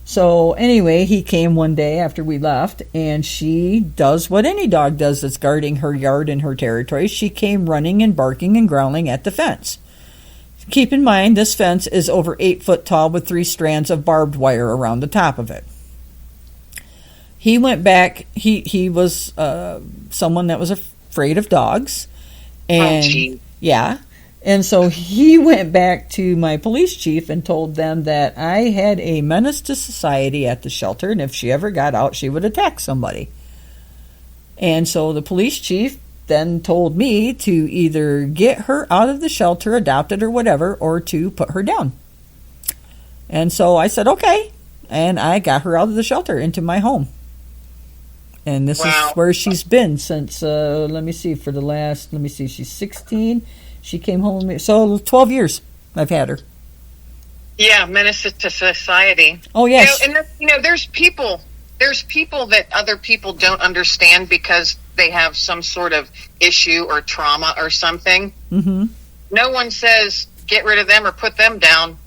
So anyway, he came one day after we left, and she does what any dog does that's guarding her yard and her territory. She came running and barking and growling at the fence. Keep in mind, this fence is over 8 foot tall with 3 strands of barbed wire around the top of it. He went back. He was someone that was afraid of dogs. And yeah. And so he went back to my police chief and told them that I had a menace to society at the shelter, and if she ever got out, she would attack somebody. And so the police chief then told me to either get her out of the shelter, adopted or whatever, or to put her down. And so I said, okay. And I got her out of the shelter into my home. And this is where she's been since, she's 16. She came home with me. So 12 years I've had her. Yeah, menace to society. Oh, yes. There's people that other people don't understand because they have some sort of issue or trauma or something. Mm-hmm. No one says get rid of them or put them down.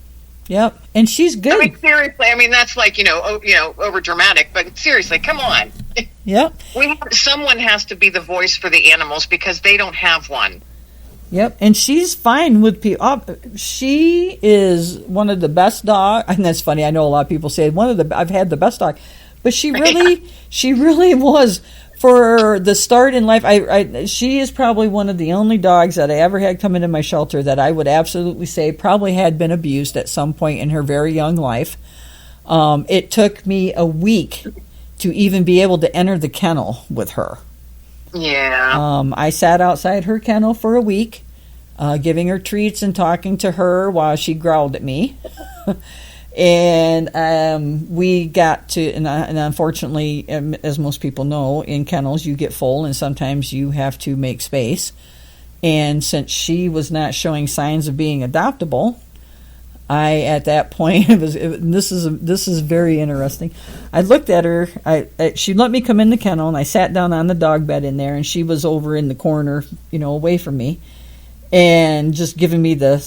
Yep, and she's good. I mean, seriously. I mean, that's like over dramatic, but seriously, come on. Yep. Someone has to be the voice for the animals because they don't have one. Yep. And she's fine with people. She is one of the best dogs. And that's funny. I know a lot of people say I've had the best dog, but she really was. For the start in life, she is probably one of the only dogs that I ever had come into my shelter that I would absolutely say probably had been abused at some point in her very young life. It took me a week to even be able to enter the kennel with her. Yeah. I sat outside her kennel for a week, giving her treats and talking to her while she growled at me. And we got to, and unfortunately, as most people know, in kennels you get full and sometimes you have to make space. And since she was not showing signs of being adoptable, at that point, this is very interesting. I looked at her. She let me come in the kennel, and I sat down on the dog bed in there, and she was over in the corner, away from me, and just giving me the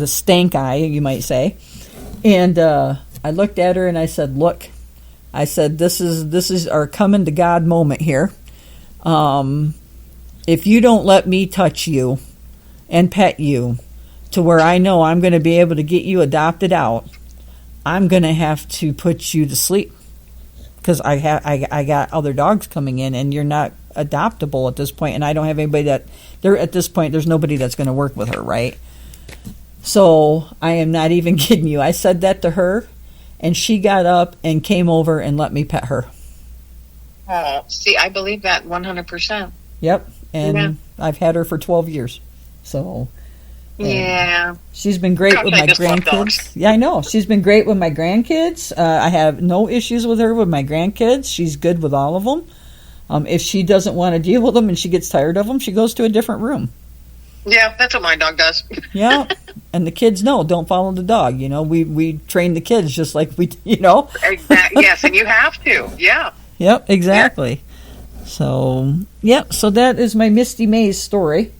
stank eye, you might say. And I looked at her and I said, "Look," I said, "This is our coming to God moment here. If you don't let me touch you and pet you to where I know I'm going to be able to get you adopted out, I'm going to have to put you to sleep because I got other dogs coming in and you're not adoptable at this point, and I don't have anybody at this point. There's nobody that's going to work with her, right?" So I am not even kidding you. I said that to her, and she got up and came over and let me pet her. See, I believe that 100%. Yep, and I've had her for 12 years. So yeah, she's been great with my grandkids. Yeah, I know. She's been great with my grandkids. I have no issues with her with my grandkids. She's good with all of them. If she doesn't want to deal with them and she gets tired of them, she goes to a different room. Yeah, that's what my dog does. Yeah, and the kids don't follow the dog. We train the kids just like we. Exactly. Yes, and you have to. Yeah. Yep, exactly. Yeah. So that is my Misty Mays story.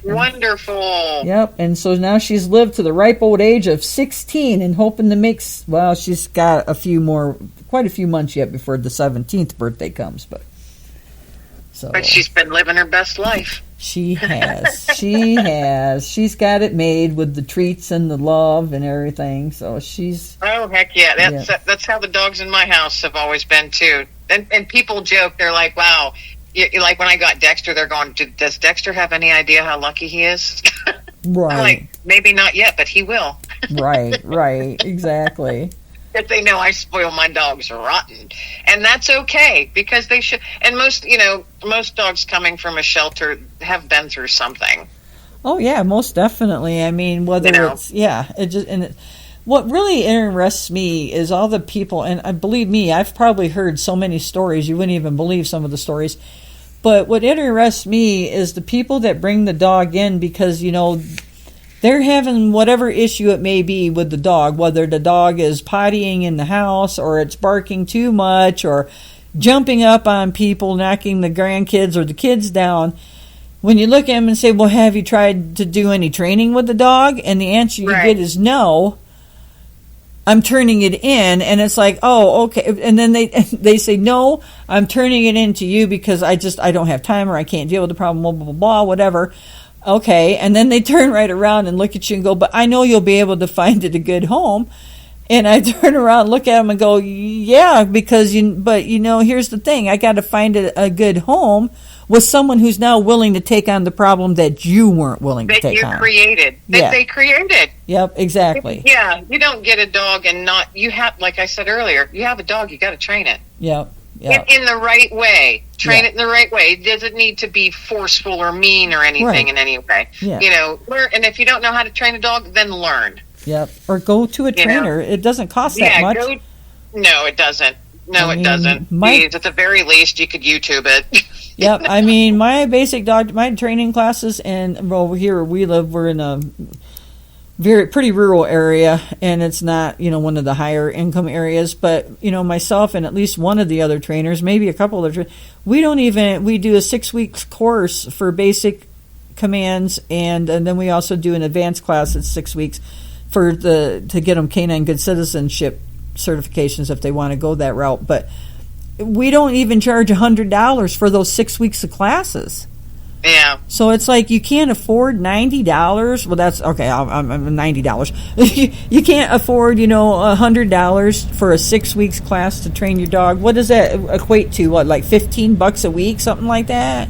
Wonderful. Yep, and so now she's lived to the ripe old age of 16 and hoping to make. Well, she's got quite a few months yet before the 17th birthday comes, but she's been living her best life. She has. She has. She's got it made with the treats and the love and everything. So she's. Oh, heck yeah. That's how the dogs in my house have always been, too. And people joke. They're like, wow. Like when I got Dexter, they're going, does Dexter have any idea how lucky he is? Right. I'm like, maybe not yet, but he will. Right. Exactly. That they know I spoil my dogs rotten, and that's okay because they should. And most dogs coming from a shelter have been through something. Oh yeah, most definitely. I mean, what really interests me is all the people, and believe me, I've probably heard so many stories you wouldn't even believe some of the stories. But what interests me is the people that bring the dog in because they're having whatever issue it may be with the dog, whether the dog is pottying in the house or it's barking too much or jumping up on people, knocking the grandkids or the kids down. When you look at them and say, well, have you tried to do any training with the dog? And the answer you get is no. I'm turning it in. And it's like, oh, okay. And then they say, no, I'm turning it in to you because I don't have time or I can't deal with the problem, blah, blah, blah, blah, whatever. Okay, and then they turn right around and look at you and go, but I know you'll be able to find it a good home. And I turn around and look at them and go, yeah, because here's the thing. I got to find a good home with someone who's now willing to take on the problem that you weren't willing to take on. That they created. Yep, exactly. Yeah, you don't get a dog and you have, like I said earlier, you have a dog, you got to train it. Yep. In the right way. Train it in the right way. It doesn't need to be forceful or mean or anything in any way. Yeah. Learn, and if you don't know how to train a dog, then learn. Yep. Or go to a trainer. It doesn't cost that much. No, it doesn't. It doesn't. At the very least, you could YouTube it. Yep. I mean, my basic dog, my training classes, and here we live, we're in a pretty rural area, and it's not one of the higher income areas, but myself and at least one of the other trainers, maybe a couple of we do a 6 weeks course for basic commands, and then we also do an advanced class at 6 weeks to get them canine good citizenship certifications if they want to go that route. But we don't even charge $100 for those 6 weeks of classes. Yeah. So it's like you can't afford $90. Well, that's okay. I'm $90. You can't afford, $100 for a 6 weeks class to train your dog. What does that equate to? What, like $15 a week, something like that?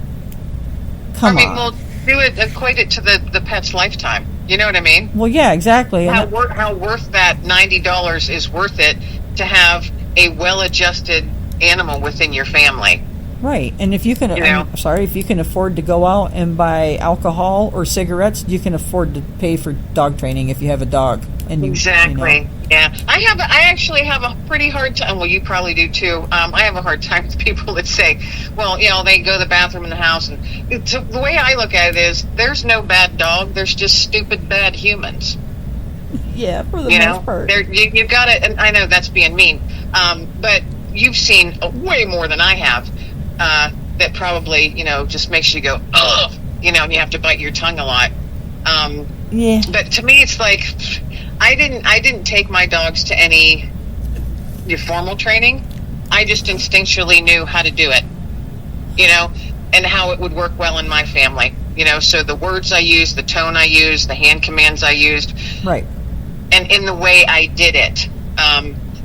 Come on. Well, equate it to the pet's lifetime. You know what I mean? Well, yeah, exactly. How worth that $90 is worth it to have a well-adjusted animal within your family. Right, and if you can, if you can afford to go out and buy alcohol or cigarettes, you can afford to pay for dog training if you have a dog. And Exactly. Yeah, I actually have a pretty hard time. Well, you probably do too. I have a hard time with people that say, well, they go to the bathroom in the house, and the way I look at it is, there's no bad dog. There's just stupid bad humans. Yeah, for the most part. You've got it, and I know that's being mean, but you've seen way more than I have. That probably, just makes you go, ugh, and you have to bite your tongue a lot. Yeah. But to me, it's like, I didn't take my dogs to any formal training. I just instinctually knew how to do it, and how it would work well in my family. So the words I used, the tone I used, the hand commands I used. Right. And in the way I did it.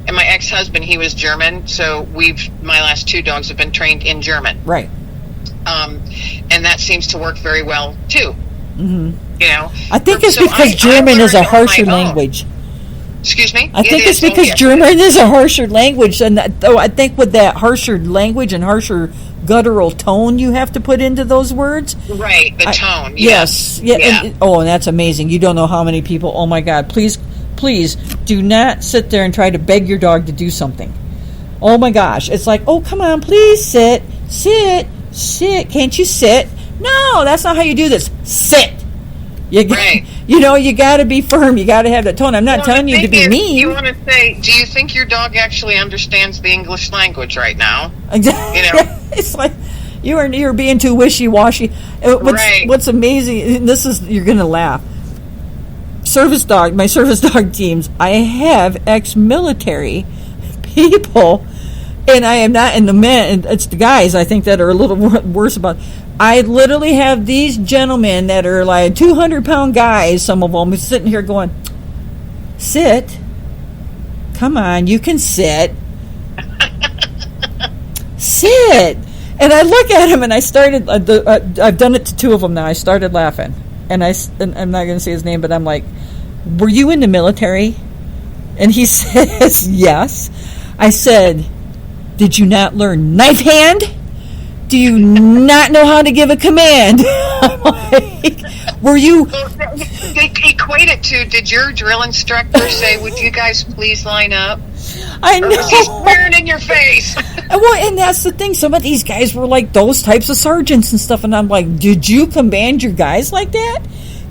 And my ex-husband, he was German, so my last 2 dogs have been trained in German. Right. And that seems to work very well, too. Mm-hmm. I think it's because German is a harsher language. Excuse me? I think it's because German is a harsher language, and I think with that harsher language and harsher guttural tone you have to put into those words. Right, the tone. Yes. Yeah. And that's amazing. You don't know how many people, oh my God, please do not sit there and try to beg your dog to do something. Oh my gosh. It's like, oh, come on, please sit. Can't you sit? No, that's not how you do this. Sit. You got to be firm. You got to have that tone. I'm not telling you to be mean. You want to say, do you think your dog actually understands the English language right now? Exactly. It's like you're being too wishy-washy. What's amazing, and you're going to laugh. My service dog teams, I have ex-military people, and I am not in the men, it's the guys, I think, that are a little worse about it. I literally have these gentlemen that are like 200-pound guys, some of them, sitting here going, sit, come on, you can sit, sit. And I look at him, and I started, I've done it to 2 of them now, I started laughing. And I'm not going to say his name, but I'm like, were you in the military? And he says, yes. I said, did you not learn knife hand? Do you not know how to give a command? I'm like, were you... They equate it to, did your drill instructor say, would you guys please line up? I know. Or was he swearing in your face? Well, and that's the thing. Some of these guys were like those types of sergeants and stuff, and I'm like, did you command your guys like that?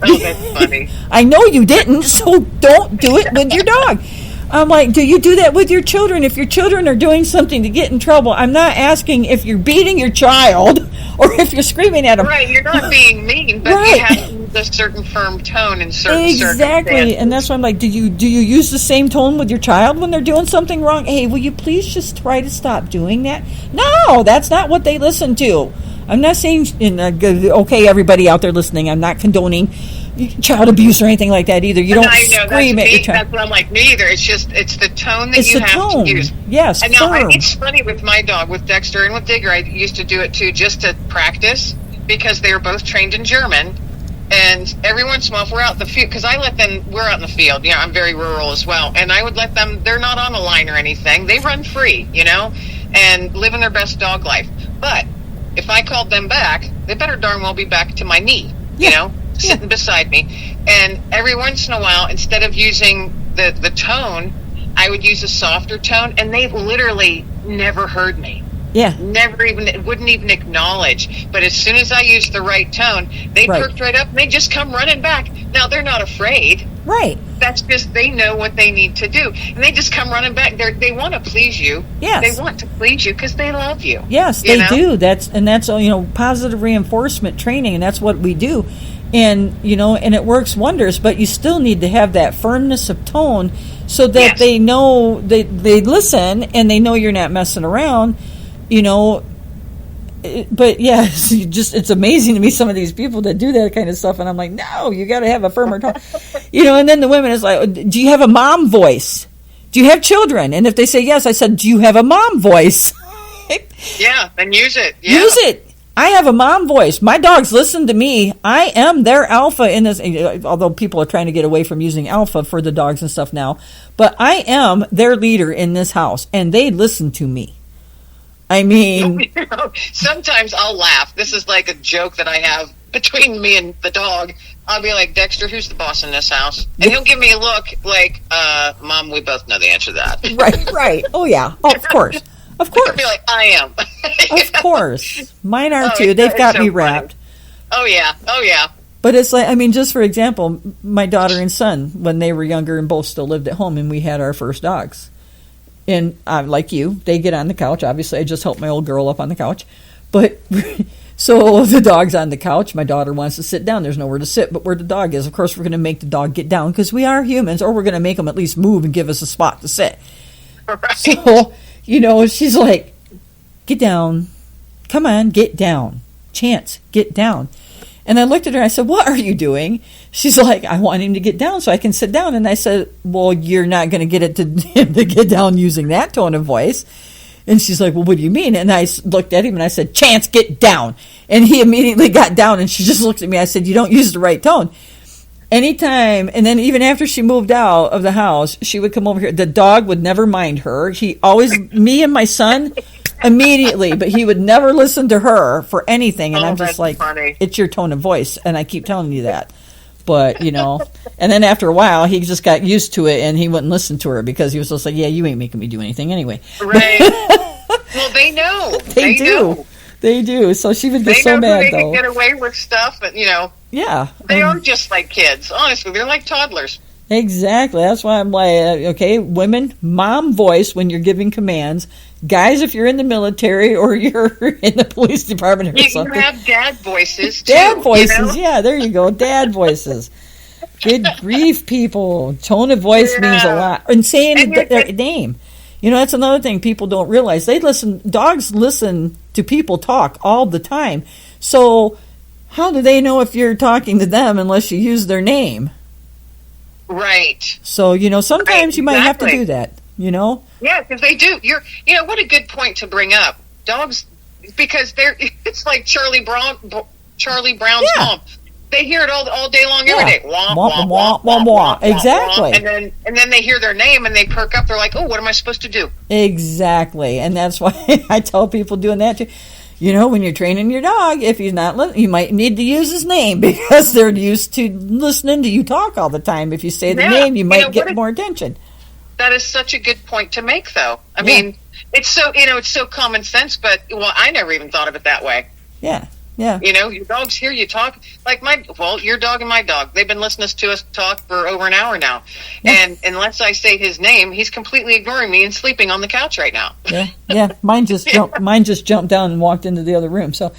Oh, that's funny. I know you didn't, so don't do it with your dog. I'm like, do you do that with your children? If your children are doing something to get in trouble, I'm not asking if you're beating your child or if you're screaming at them. Right, you're not being mean, but you have to use a certain firm tone in certain circumstances. And that's why I'm like, do you use the same tone with your child when they're doing something wrong? Hey, will you please just try to stop doing that? No, that's not what they listen to. I'm not saying, okay, everybody out there listening, I'm not condoning child abuse or anything like that either. You don't scream at your child. That's what I'm like, me either. It's the tone that you have to use. Yes, and now it's funny with my dog, with Dexter and with Digger. I used to do it too, just to practice, because they were both trained in German. And every once in a while, if we're out in the field, because we're out in the field. I'm very rural as well, and I would let them. They're not on a line or anything. They run free, and living their best dog life. But if I called them back, they better darn well be back to my knee, sitting beside me. And every once in a while, instead of using the tone, I would use a softer tone, and they literally never heard me. Yeah. Wouldn't even acknowledge. But as soon as I used the right tone, they perked right up, and they just come running back. Now, they're not afraid. Right. That's just, they know what they need to do. And they just come running back. They want to please you. Yes. They want to please you because they love you. Yes, they do. That's positive reinforcement training, and that's what we do. And, and it works wonders, but you still need to have that firmness of tone so that they know, they listen, and they know you're not messing around. you know, but yes, it's amazing to me, some of these people that do that kind of stuff, and I'm like, no, you got to have a firmer tone. And then the women is like, do you have a mom voice? Do you have children? And if they say yes, I said, do you have a mom voice? Yeah, then use it. Yeah. Use it. I have a mom voice. My dogs listen to me. I am their alpha in this, although people are trying to get away from using alpha for the dogs and stuff now. But I am their leader in this house, and they listen to me. I mean... Sometimes I'll laugh. This is like a joke that I have between me and the dog. I'll be like, Dexter, who's the boss in this house? And he'll give me a look like, Mom, we both know the answer to that. Right. Oh, yeah. Oh, of course. Of course. I'll be like, I am. Of course. Mine are too. They've got so me wrapped. Funny. Oh, yeah. But it's like, I mean, just for example, my daughter and son, when they were younger and both still lived at home, and we had our first dogs. And like you, they get on the couch. Obviously, I just helped my old girl up on the couch. But so the dog's on the couch. My daughter wants to sit down. There's nowhere to sit but where the dog is. Of course, we're going to make the dog get down because we are humans, or we're going to make them at least move and give us a spot to sit. Right. So, she's like, get down. Come on, get down. Chance, get down. And I looked at her and I said, what are you doing? She's like, I want him to get down so I can sit down. And I said, well, you're not going to get it to him to get down using that tone of voice. And she's like, well, what do you mean? And I looked at him and I said, Chance, get down. And he immediately got down, and she just looked at me. I said, you don't use the right tone. Anytime, and then even after she moved out of the house, she would come over here. The dog would never mind her. He always, me and my son, immediately, but he would never listen to her for anything. And I'm just like, funny. It's your tone of voice, and I keep telling you that. But, and then after a while, he just got used to it, and he wouldn't listen to her because he was just like, yeah, you ain't making me do anything anyway. Right. Well, they know. They do. Know. They do. So she would get so mad, they though. They can get away with stuff, but, Yeah. They are just like kids. Honestly, they're like toddlers. Exactly. That's why I'm like, okay, women, mom voice when you're giving commands. Guys, if you're in the military or you're in the police department or something. You have dad voices, too. Dad voices, yeah, there you go. Dad voices. Good grief, people. Tone of voice means a lot. And saying their name. That's another thing people don't realize. Dogs listen to people talk all the time. So how do they know if you're talking to them unless you use their name? Right. So, sometimes you might have to do that, Yeah, because they do. What a good point to bring up. Dogs, because it's like Charlie Brown's mom. They hear it all day long, every day. Wah, wah, wah, wah, wah. Exactly. And then they hear their name and they perk up. They're like, oh, what am I supposed to do? Exactly. And that's why I tell people doing that too. When you're training your dog, if he's not you might need to use his name because they're used to listening to you talk all the time. If you say the name, you might get more attention. That is such a good point to make, though. I mean, it's so common sense, but I never even thought of it that way. Yeah. Your dogs hear you talk like your dog and my dog. They've been listening to us talk for over an hour now. Yeah. And unless I say his name, he's completely ignoring me and sleeping on the couch right now. Yeah. Mine just jumped down and walked into the other room. So,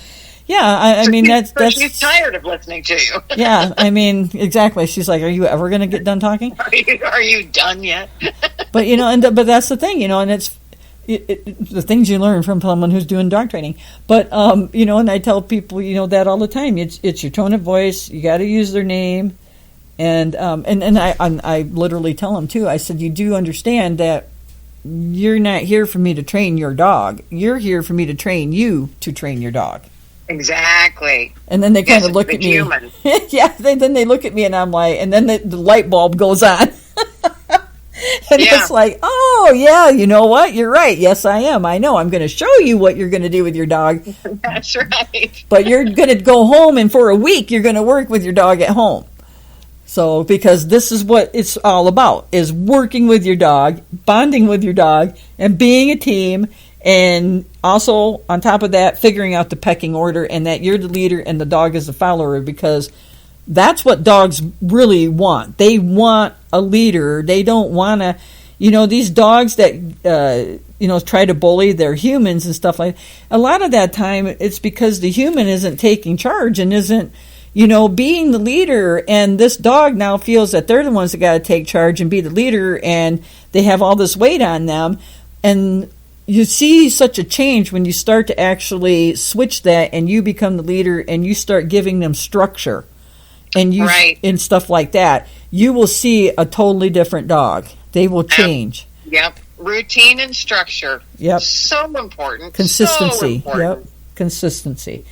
yeah, I mean, that's she's tired of listening to you. Yeah, I mean, exactly. She's like, are you ever going to get done talking? Are you done yet? But, but that's the thing, and it's, the things you learn from someone who's doing dog training. But, and I tell people, that all the time. It's your tone of voice. You got to use their name. And I literally tell them, too. I said, you do understand that you're not here for me to train your dog. You're here for me to train you to train your dog. Exactly. And then they kind of look at me. Human. Yeah, then they look at me and I'm like, and then the light bulb goes on. And it's like, oh, yeah, you know what? You're right. Yes, I am. I know. I'm going to show you what you're going to do with your dog. That's right. But you're going to go home, and for a week, you're going to work with your dog at home. So, because this is what it's all about, is working with your dog, bonding with your dog, and being a team, and also, on top of that, figuring out the pecking order, and that you're the leader and the dog is the follower, because that's what dogs really want. They want a leader. They don't want to, these dogs that, try to bully their humans and stuff like that. A lot of that time, it's because the human isn't taking charge and isn't, being the leader. And this dog now feels that they're the ones that got to take charge and be the leader. And they have all this weight on them. And you see such a change when you start to actually switch that and you become the leader and you start giving them structure and you and stuff like that. You will see a totally different dog. They will change. Yep. Routine and structure. Yep. So important. Consistency. So important. Yep. Consistency.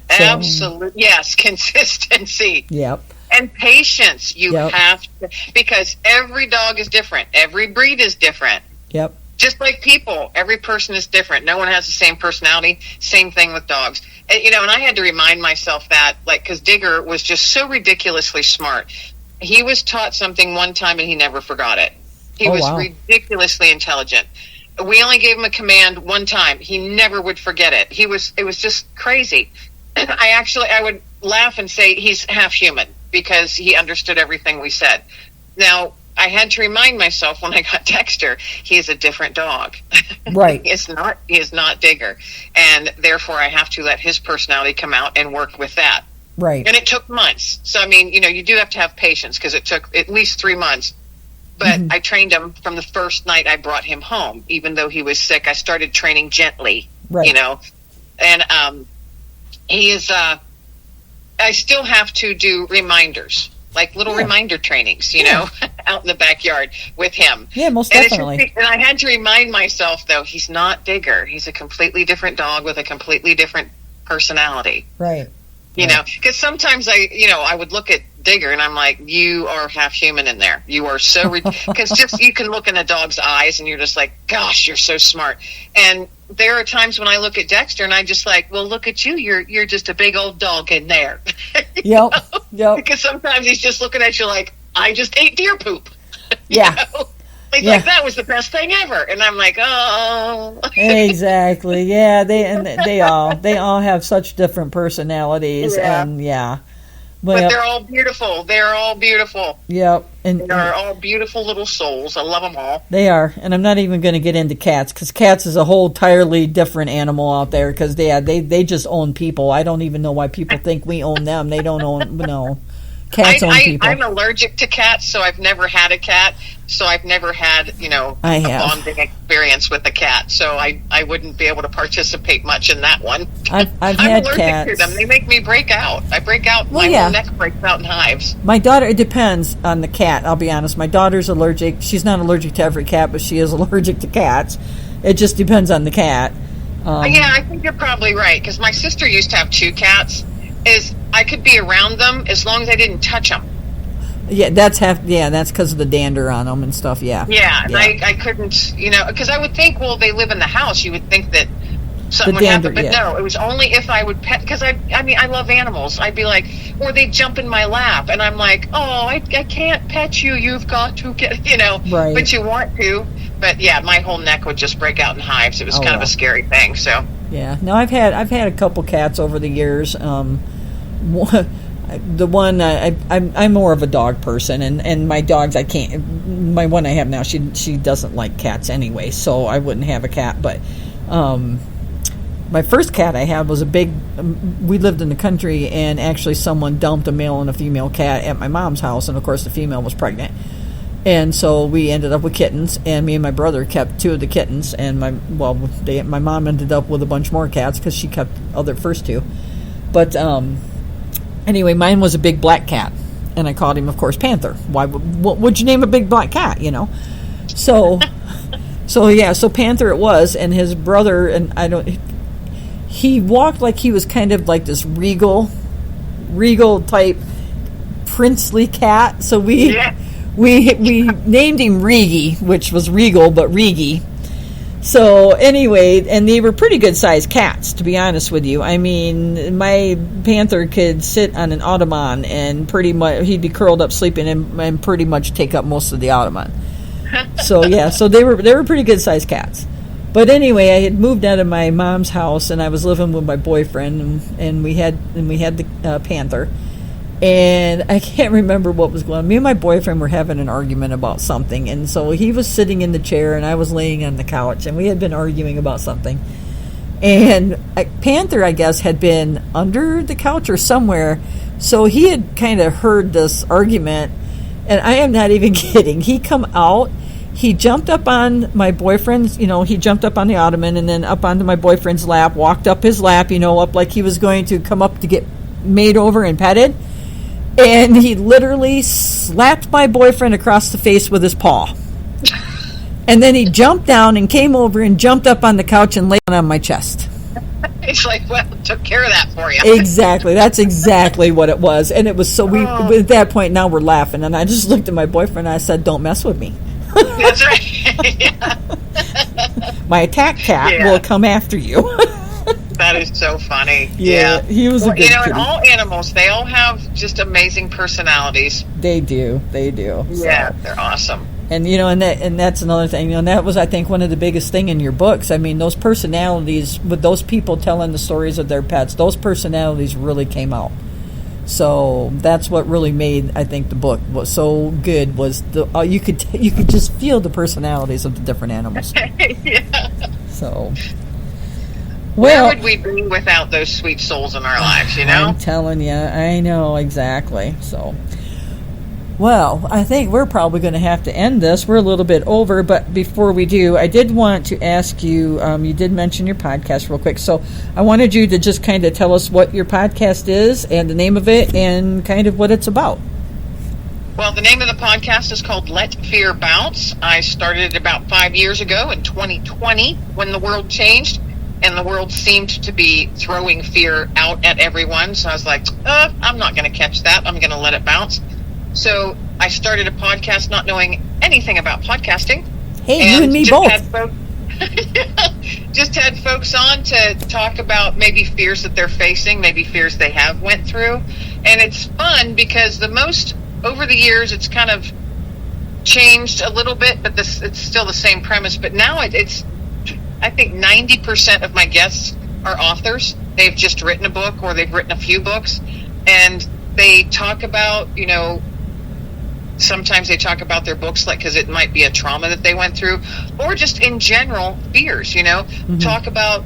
Absolutely. Yes, consistency. Yep. And patience. You have to, because every dog is different. Every breed is different. Yep. Just like people, every person is different. No one has the same personality. Same thing with dogs. And, and I had to remind myself that, because Digger was just so ridiculously smart. He was taught something one time and he never forgot it. He was ridiculously intelligent. We only gave him a command one time. He never would forget it. It was just crazy. I would laugh and say he's half human because he understood everything we said. Now, I had to remind myself when I got Dexter, he is a different dog. Right. He is not Digger. And therefore I have to let his personality come out and work with that. Right. And it took months. So, you do have to have patience because it took at least 3 months. But I trained him from the first night I brought him home. Even though he was sick, I started training gently, And he is, I still have to do reminders, like little reminder trainings, out in the backyard with him. Yeah, most definitely. And I had to remind myself, though, he's not Digger. He's a completely different dog with a completely different personality. Right. Because sometimes I would look at Digger and I'm like, you are half human in there. You are so because just you can look in a dog's eyes and you're just like, gosh, you're so smart. And there are times when I look at Dexter and I just like, well, look at you. You're just a big old dog in there. Yep. Because sometimes he's just looking at you like, I just ate deer poop. Yeah. He's like, that was the best thing ever. And I'm like, oh. Exactly. Yeah, they all have such different personalities and But they're all beautiful. They're all beautiful. Yep. And they're all beautiful little souls. I love them all. They are. And I'm not even going to get into cats because cats is a whole entirely different animal out there because they just own people. I don't even know why people think we own them. They don't own, cats own people. I'm allergic to cats, so I've never had a cat. So I've never had, a bonding experience with a cat. So I wouldn't be able to participate much in that one. I've I'm had allergic cats. to them. They make me break out. I break out. My whole neck breaks out in hives. My daughter, it depends on the cat, I'll be honest. My daughter's allergic. She's not allergic to every cat, but she is allergic to cats. It just depends on the cat. I think you're probably right. Because my sister used to have 2 cats. I could be around them as long as I didn't touch them. Yeah, that's because of the dander on them and stuff. Yeah. Yeah, and I couldn't, because I would think, well, they live in the house. You would think that something would happen, but no, it was only if I would pet. Because I love animals. I'd be like, or they'd jump in my lap, and I'm like, oh, I can't pet you. You've got to get, right. But you want to. But yeah, my whole neck would just break out in hives. It was kind of a scary thing. So. Yeah. No, I've had a couple cats over the years. The one I'm more of a dog person, and my dogs I can't. My one I have now, she doesn't like cats anyway, so I wouldn't have a cat. But my first cat I had was a big. We lived in the country, and actually someone dumped a male and a female cat at my mom's house, and of course the female was pregnant, and so we ended up with kittens. And me and my brother kept 2 of the kittens, and my mom ended up with a bunch more cats because she kept other first 2, but. Anyway, mine was a big black cat, and I called him, of course, Panther. What would you name a big black cat, So Panther it was, and his brother, and he walked like he was kind of like this regal type princely cat. So we named him Rigi, which was regal, but Rigi. So anyway, and they were pretty good sized cats, to be honest with you. I mean, my Panther could sit on an ottoman and pretty much he'd be curled up sleeping and pretty much take up most of the ottoman. So they were pretty good sized cats. But anyway, I had moved out of my mom's house and I was living with my boyfriend, and we had the Panther. And I can't remember what was going on. Me and my boyfriend were having an argument about something. And so he was sitting in the chair and I was laying on the couch. And we had been arguing about something. And Panther, I guess, had been under the couch or somewhere. So he had kind of heard this argument. And I am not even kidding. He come out. he jumped up on my boyfriend's, he jumped up on the ottoman and then up onto my boyfriend's lap, walked up his lap, up like he was going to come up to get made over and petted. And he literally slapped my boyfriend across the face with his paw. And then he jumped down and came over and jumped up on the couch and laid on my chest. It's like, well, took care of that for you. Exactly. That's exactly what it was. And it was so, at that point, now we're laughing. And I just looked at my boyfriend and I said, don't mess with me. That's right. My attack cat will come after you. That is so funny. Yeah. He was a good kitty. And all animals, they all have just amazing personalities. They do. Yeah, they're awesome. And and that's another thing. And that was, I think, one of the biggest thing in your books. I mean, those personalities with those people telling the stories of their pets, those personalities really came out. So that's what really made, I think, the book was so good. Was you could just feel the personalities of the different animals. Yeah. So. Where would we be without those sweet souls in our lives? I'm telling you, I know exactly. So. Well, I think we're probably going to have to end this. We're a little bit over, but before we do, I did want to ask you, you did mention your podcast real quick, so I wanted you to just kind of tell us what your podcast is and the name of it and kind of what it's about. Well, the name of the podcast is called Let Fear Bounce. I started it about 5 years ago in 2020 when the world changed and the world seemed to be throwing fear out at everyone. So I was like, I'm not going to catch that. I'm going to let it bounce. So I started a podcast not knowing anything about podcasting. Hey, you and me both. Just had folks on to talk about maybe fears that they're facing, maybe fears they have went through. And it's fun because over the years, it's kind of changed a little bit, but it's still the same premise. But now it's I think 90% of my guests are authors. They've just written a book or they've written a few books. And they talk about, sometimes they talk about their books, like, because it might be a trauma that they went through, or just in general fears, Mm-hmm. Talk about,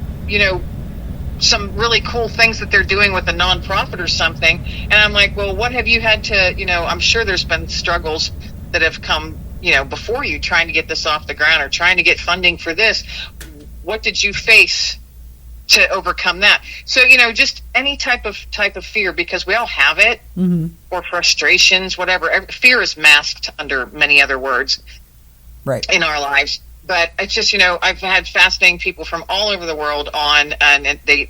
some really cool things that they're doing with a nonprofit or something. And I'm like, well, what have you had to, I'm sure there's been struggles that have come, before you trying to get this off the ground or trying to get funding for this. What did you face to overcome that? So, just any type of fear, because we all have it, mm-hmm. or frustrations, whatever. Fear is masked under many other words, right, in our lives. But it's just, I've had fascinating people from all over the world on, and the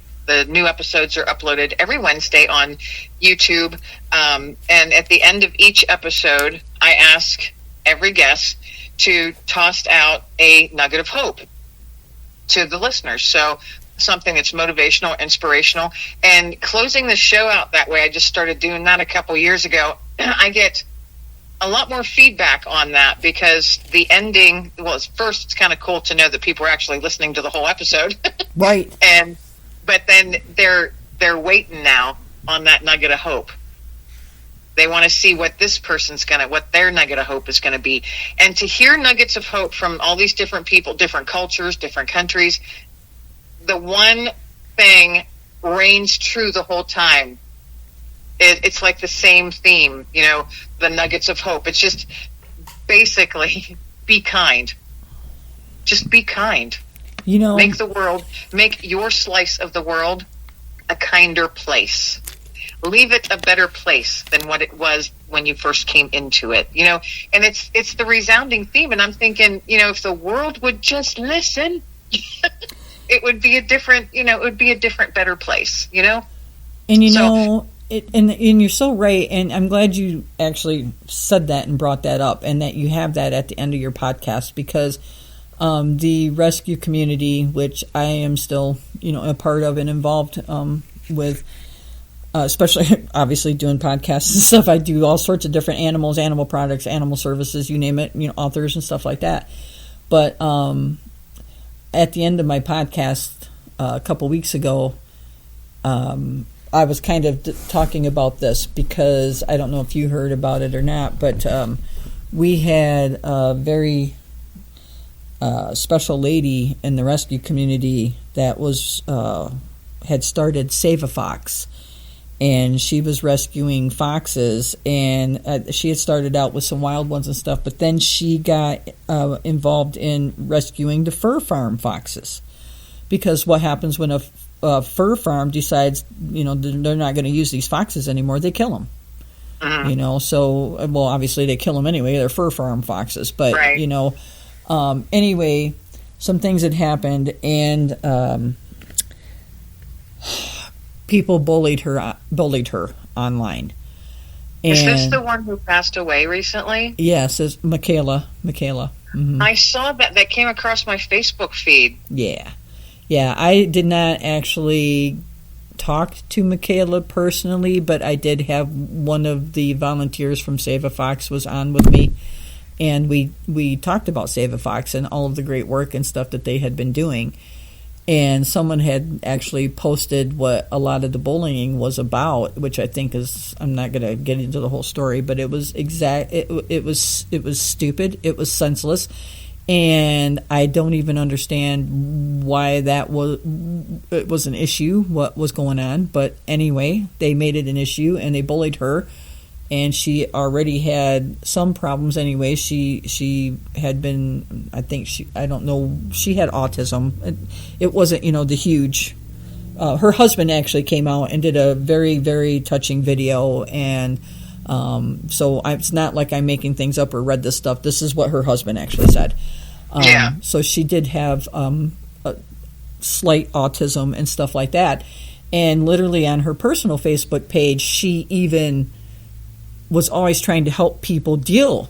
new episodes are uploaded every Wednesday on YouTube. And at the end of each episode, I ask every guest to toss out a nugget of hope to the listeners. So something that's motivational, inspirational, and closing the show out that way. I just started doing that a couple years ago. I get a lot more feedback on that because the ending, first it's kind of cool to know that people are actually listening to the whole episode. Right. But then they're waiting now on that nugget of hope. They want to see what what their nugget of hope is going to be. And to hear nuggets of hope from all these different people, different cultures, different countries, the one thing reigns true the whole time. It's like the same theme, the nuggets of hope. It's just basically be kind. Just be kind. Make your slice of the world a kinder place. Leave it a better place than what it was when you first came into it, and it's the resounding theme. And I'm thinking, if the world would just listen, it would be a different, better place, And and you're so right, and I'm glad you actually said that and brought that up, and that you have that at the end of your podcast, because the rescue community, which I am still, a part of and involved with, especially obviously doing podcasts and stuff. I do all sorts of different animals, animal products, animal services, you name it, authors and stuff like that. But at the end of my podcast a couple weeks ago, I was kind of talking about this because I don't know if you heard about it or not, but we had a very special lady in the rescue community that was had started Save a Fox. and she was rescuing foxes, and she had started out with some wild ones and stuff, but then she got involved in rescuing the fur farm foxes, because what happens when a fur farm decides, they're not going to use these foxes anymore, they kill them. So, well, obviously they kill them anyway, they're fur farm foxes, but, right. Anyway, some things had happened, and people bullied her online. Is this the one who passed away recently? Yes, it's Michaela. Mm-hmm. I saw that came across my Facebook feed. Yeah, I did not actually talk to Michaela personally, but I did have one of the volunteers from Save a Fox was on with me, and we talked about Save a Fox and all of the great work and stuff that they had been doing. And someone had actually posted what a lot of the bullying was about, which I think is, I'm not going to get into the whole story, but it was it was stupid, it was senseless, and I don't even understand why it was an issue, what was going on. But anyway, they made it an issue and they bullied her, and she already had some problems anyway. She had been, I don't know, she had autism. It wasn't, the huge, her husband actually came out and did a very, very touching video, and so it's not like I'm making things up or read this stuff. This is what her husband actually said. So she did have a slight autism and stuff like that, and literally on her personal Facebook page, she even was always trying to help people deal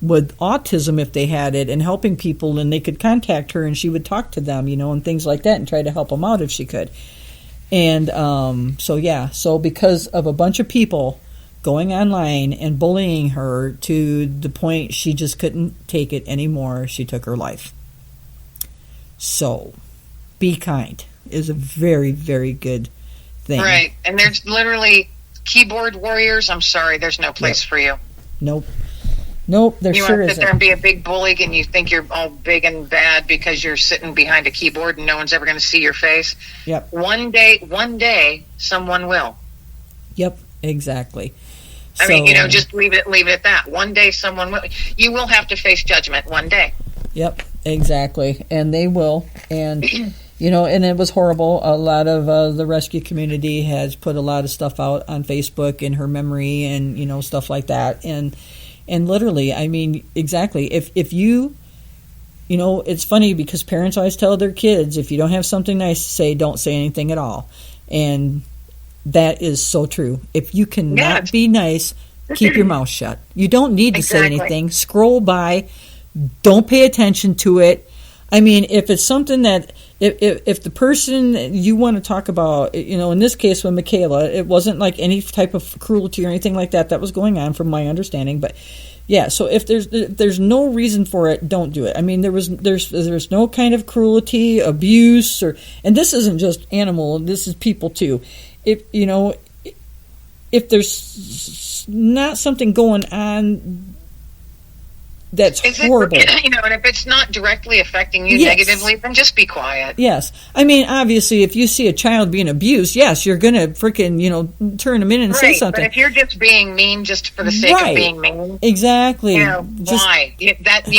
with autism if they had it, and helping people, and they could contact her and she would talk to them, and things like that, and try to help them out if she could. And so because of a bunch of people going online and bullying her to the point she just couldn't take it anymore, she took her life. So be kind is a very, very good thing. Right. And there's literally keyboard warriors, I'm sorry, there's no place for you. Nope, there you sure want to isn't. sit there and be a big bully and you think you're all big and bad because you're sitting behind a keyboard and no one's ever going to see your face. Yep. One day, someone will. Yep, exactly. I mean, just leave it at that. One day, someone will. You will have to face judgment one day. Yep, exactly, and they will. And and it was horrible. A lot of the rescue community has put a lot of stuff out on Facebook in her memory, and stuff like that. And literally, I mean, exactly. If you, it's funny because parents always tell their kids, if you don't have something nice to say, don't say anything at all. And that is so true. If you cannot be nice, keep your mouth shut. You don't need to say anything. Scroll by. Don't pay attention to it. I mean, if it's something that, if the person you want to talk about, in this case with Michaela, it wasn't like any type of cruelty or anything like that was going on, from my understanding. But yeah, so if there's no reason for it, don't do it. I mean, there's no kind of cruelty, abuse, and this isn't just animal. This is people too. If there's not something going on that's horrible. And if it's not directly affecting you negatively, then just be quiet. Yes. I mean, obviously, if you see a child being abused, yes, you're going to freaking, turn them in and say something. But if you're just being mean just for the sake of being mean. Exactly. Why? You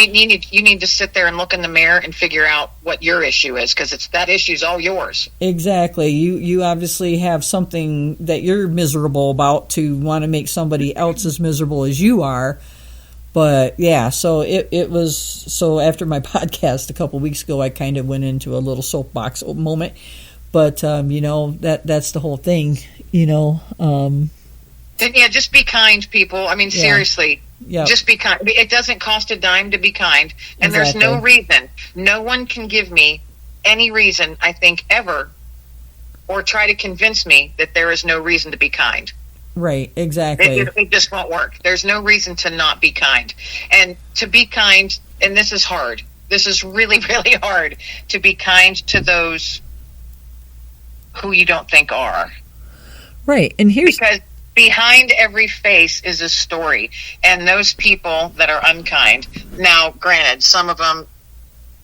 need to sit there and look in the mirror and figure out what your issue is, because that issue's all yours. Exactly. You obviously have something that you're miserable about to want to make somebody else as miserable as you are. But yeah, so it was, so after my podcast a couple weeks ago, I kind of went into a little soapbox moment. But that's the whole thing, And just be kind, people. I mean, seriously, just be kind. It doesn't cost a dime to be kind, and there's no reason. No one can give me any reason, I think, ever, or try to convince me that there is no reason to be kind. Right, exactly. It just won't work. There's no reason to not be kind. And to be kind, and this is hard. This is really, really hard, to be kind to those who you don't think are. Right, and because behind every face is a story. And those people that are unkind, now, granted, some of them,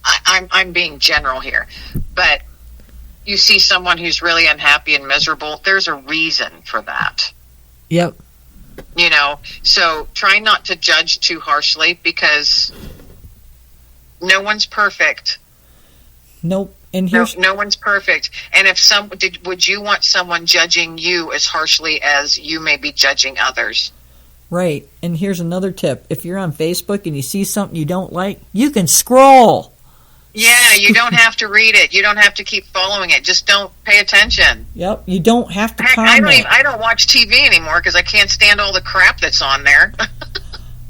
I'm being general here, but you see someone who's really unhappy and miserable, there's a reason for that. Yep. You know, so try not to judge too harshly, because no one's perfect. Nope. And here's no one's perfect. And if would you want someone judging you as harshly as you may be judging others? Right. And here's another tip. If you're on Facebook and you see something you don't like, you can scroll. Yeah, you don't have to read it. You don't have to keep following it. Just don't pay attention. Yep. You don't have to Heck, comment. I don't watch TV anymore because I can't stand all the crap that's on there.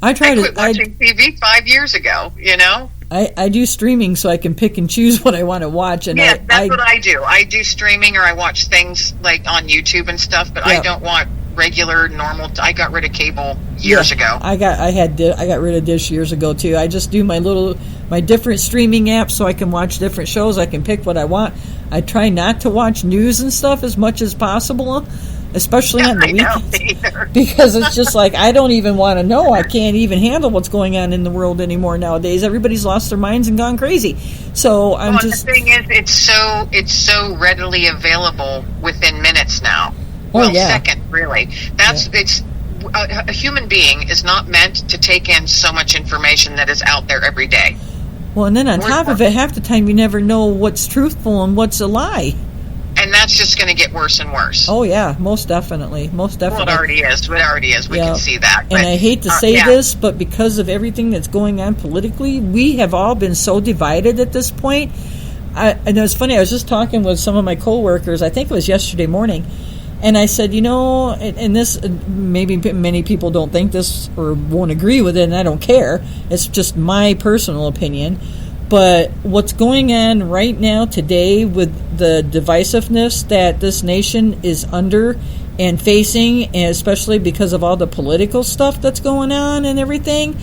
I quit watching TV 5 years ago, you know? I do streaming so I can pick and choose what I want to watch. And yeah, that's what I do. I do streaming, or I watch things like on YouTube and stuff, but I don't want regular, normal. I got rid of cable years ago. I got rid of Dish years ago too. I just do my different streaming apps so I can watch different shows. I can pick what I want. I try not to watch news and stuff as much as possible, especially on the weekends, because it's just like I don't even want to know. I can't even handle what's going on in the world anymore nowadays. Everybody's lost their minds and gone crazy. So the thing is, it's so readily available within minutes now. Second, really. It's a human being is not meant to take in so much information that is out there every day. Well, and then on top of it, half the time you never know what's truthful and what's a lie. And that's just going to get worse and worse. Oh, yeah, most definitely. Well, it already is. We can see that. And I hate to say this, but because of everything that's going on politically, we have all been so divided at this point. And it was funny, I was just talking with some of my coworkers, I think it was yesterday morning, and I said, and this, maybe many people don't think this or won't agree with it, and I don't care. It's just my personal opinion. But what's going on right now today with the divisiveness that this nation is under and facing, and especially because of all the political stuff that's going on and everything,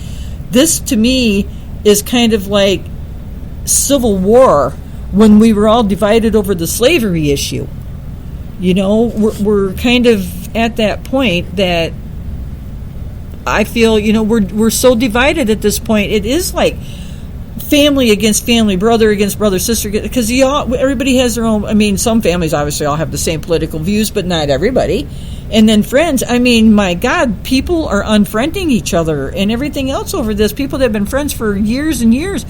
this to me is kind of like Civil War when we were all divided over the slavery issue. We're kind of at that point that I feel, we're so divided at this point. It is like family against family, brother against brother, sister, because everybody has their own. I mean, some families obviously all have the same political views, but not everybody. And then friends, I mean, my God, people are unfriending each other and everything else over this. People that have been friends for years and years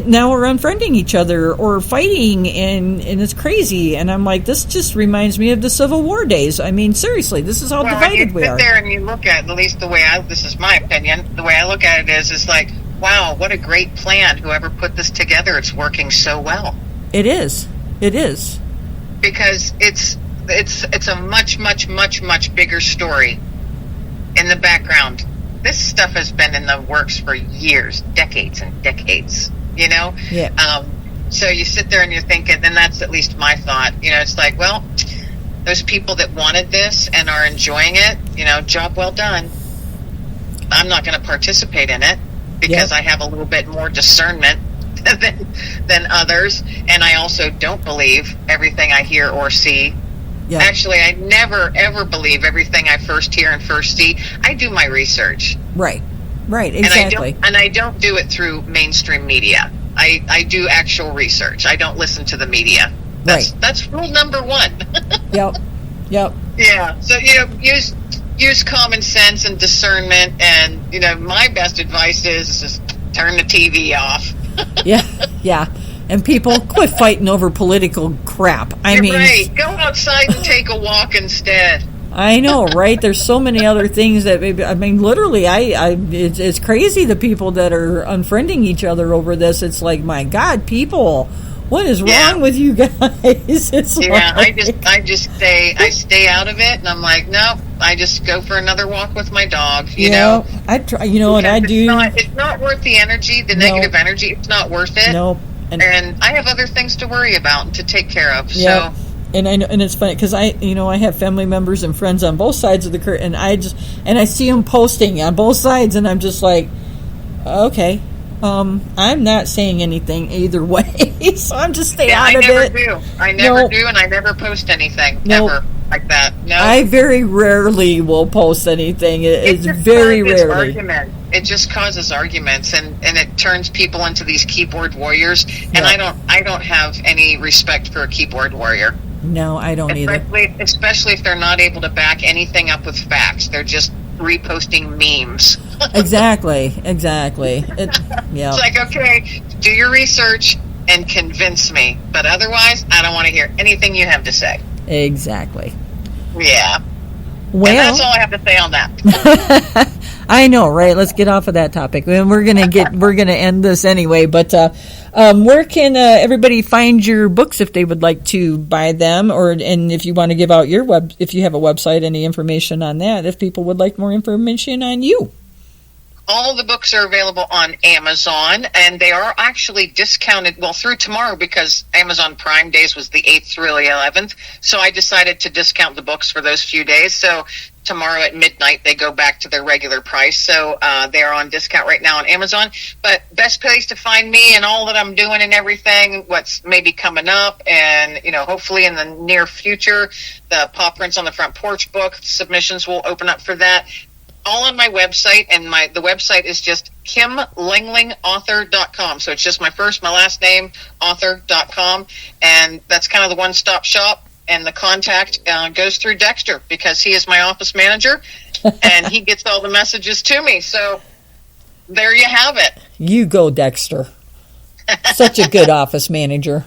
now are unfriending each other or fighting, and it's crazy. And I'm like, this just reminds me of the Civil War days. I mean, seriously, this is how divided we are. You sit there and you look at least the way this is my opinion, the way I look at it is like, wow, what a great plan. Whoever put this together, it's working so well. It is. Because it's a much, much, much, much bigger story in the background. This stuff has been in the works for years, decades and decades, Yeah. So you sit there and you're thinking, and that's at least my thought, it's like, well, those people that wanted this and are enjoying it, job well done. I'm not going to participate in it, because I have a little bit more discernment than others, and I also don't believe everything I hear or see. Yeah. Actually, I never ever believe everything I first hear and first see. I do my research. Right, exactly. And I don't do it through mainstream media. I do actual research. I don't listen to the media. That's rule number one. Yep. Yeah. So use common sense and discernment, and my best advice is just turn the TV off. yeah And people quit fighting over political crap. Right, go outside and take a walk instead. I know, right? There's so many other things that literally it's crazy, the people that are unfriending each other over this. It's like, my God, people, what is wrong with you guys? It's I just stay out of it, and I'm like, nope. I just go for another walk with my dog. You know, I try. And I do. It's not worth the energy, the negative energy. It's not worth it. Nope. And I have other things to worry about and to take care of. Yeah. So. And I know, and it's funny because I have family members and friends on both sides of the curtain, and I see them posting on both sides, and I'm just like, okay. I'm not saying anything either way, so I'm just staying out of it. I never do, and I never post anything, ever. like that. No, I very rarely will post anything. It's very rarely. It just causes arguments, and it turns people into these keyboard warriors. And Yeah. I don't have any respect for a keyboard warrior. No, I don't either. Especially if they're not able to back anything up with facts. They're just reposting memes. Exactly. It's like, okay, do your research and convince me. But otherwise, I don't want to hear anything you have to say. Exactly. Yeah. Well, and that's all I have to say on that. I know, right? Let's get off of that topic. And we're gonna end this anyway. But where can everybody find your books if they would like to buy them, and if you want to give out if you have a website, any information on that, if people would like more information on you? All the books are available on Amazon, and they are actually discounted, through tomorrow, because Amazon Prime Days was the 8th through the 11th. So I decided to discount the books for those few days. So tomorrow at midnight, they go back to their regular price. So they are on discount right now on Amazon. But best place to find me and all that I'm doing and everything, what's maybe coming up, and, hopefully in the near future, the Paw Prints on the Front Porch book submissions will open up for that. All on my website, and the website is just KimLenglingAuthor.com. So it's just my first, my last name, author.com, and that's kind of the one-stop shop. And the contact goes through Dexter, because he is my office manager, and he gets all the messages to me. So there you have it. You go, Dexter. Such a good office manager.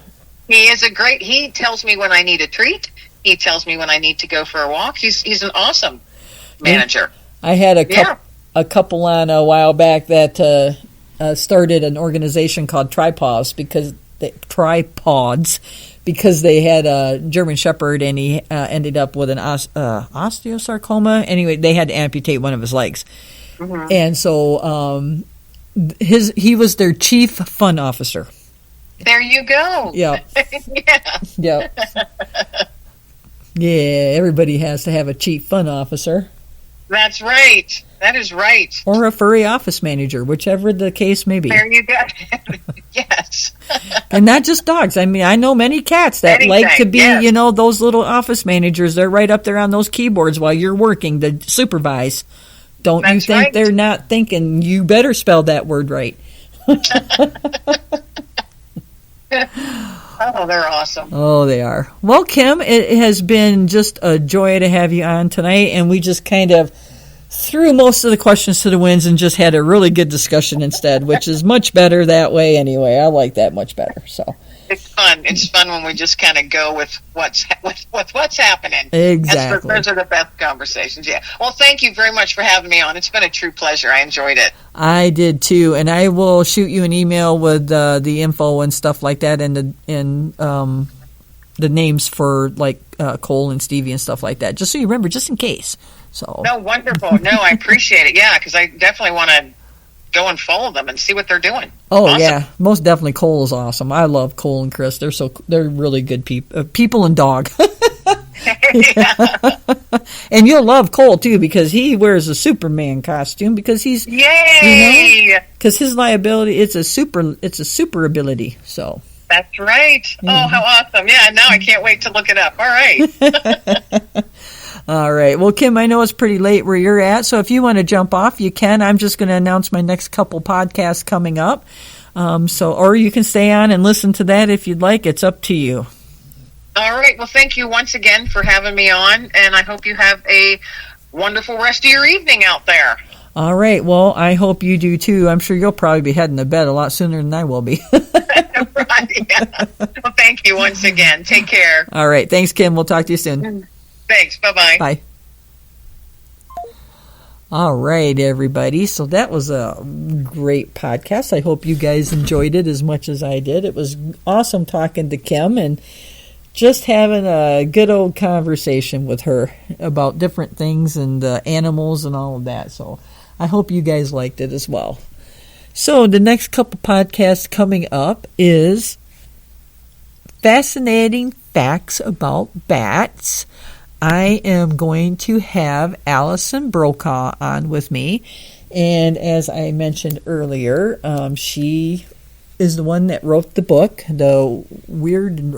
He tells me when I need a treat. He tells me when I need to go for a walk. He's an awesome manager. I had a couple on a while back that started an organization called Tripods because they had a German Shepherd, and he ended up with an osteosarcoma. Anyway, they had to amputate one of his legs. Mm-hmm. And so he was their chief fun officer. There you go. Yeah. Yeah. Yeah, everybody has to have a chief fun officer. That's right. That is right. Or a furry office manager, whichever the case may be. There you go. Yes. And not just dogs. I mean, I know many cats that like to be, those little office managers. They're right up there on those keyboards while you're working to supervise. Don't you think they're not thinking, you better spell that word right? Oh, they're awesome. Oh, they are. Well, Kim, it has been just a joy to have you on tonight, and we just kind of threw most of the questions to the winds and just had a really good discussion instead, which is much better that way anyway. I like that much better. So it's fun. It's fun when we just kind of go with what's happening. Exactly. Those are the best conversations. Yeah. Well, thank you very much for having me on. It's been a true pleasure. I enjoyed it. I did too, and I will shoot you an email with the info and stuff like that, and the names for like Cole and Stevie and stuff like that, just so you remember, just in case. So. No, wonderful. No, I appreciate it. Yeah, because I definitely want to go and follow them and see what they're doing. Oh, awesome. Yeah, most definitely. Cole is awesome. I love Cole and Chris. They're really good people and dog. And you'll love Cole too, because he wears a Superman costume because he's because his liability it's a super ability. So that's right. Mm-hmm. Oh, how awesome! Yeah, now I can't wait to look it up. All right. All right. Well, Kim, I know it's pretty late where you're at, so if you want to jump off, you can. I'm just going to announce my next couple podcasts coming up. Or you can stay on and listen to that if you'd like. It's up to you. All right. Well, thank you once again for having me on, and I hope you have a wonderful rest of your evening out there. All right. Well, I hope you do too. I'm sure you'll probably be heading to bed a lot sooner than I will be. Right. Yeah. Well, thank you once again. Take care. All right. Thanks, Kim. We'll talk to you soon. Thanks. Bye-bye. Bye. All right, everybody. So that was a great podcast. I hope you guys enjoyed it as much as I did. It was awesome talking to Kim and just having a good old conversation with her about different things and animals and all of that. So I hope you guys liked it as well. So the next couple podcasts coming up is Fascinating Facts About Bats. I am going to have Allison Brokaw on with me, and as I mentioned earlier, she is the one that wrote the book, The Weird and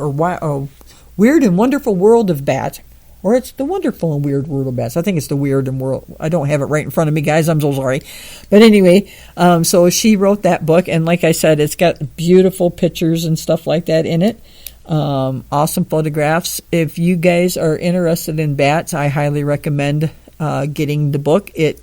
Wonderful World of Bats. Or it's The Wonderful and Weird World of Bats. I think it's The Weird and World. I don't have it right in front of me, guys. I'm so sorry. But anyway, so she wrote that book. And like I said, it's got beautiful pictures and stuff like that in it. Awesome photographs. If you guys are interested in bats, I highly recommend getting the book. It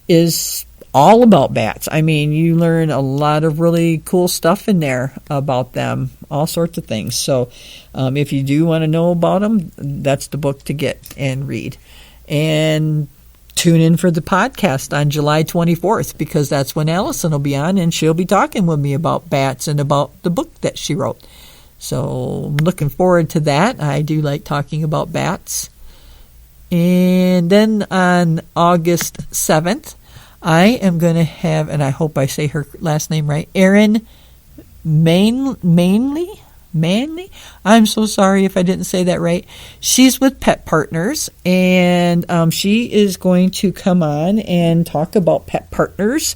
is all about bats. I mean, you learn a lot of really cool stuff in there about them, all sorts of things. So if you do want to know about them, that's the book to get and read. And tune in for the podcast on July 24th, because that's when Allison will be on, and she'll be talking with me about bats and about the book that she wrote. So I'm looking forward to that. I do like talking about bats. And then on August 7th, I am going to have, and I hope I say her last name right, Erin Manley. I'm so sorry if I didn't say that right. She's with Pet Partners, and she is going to come on and talk about Pet Partners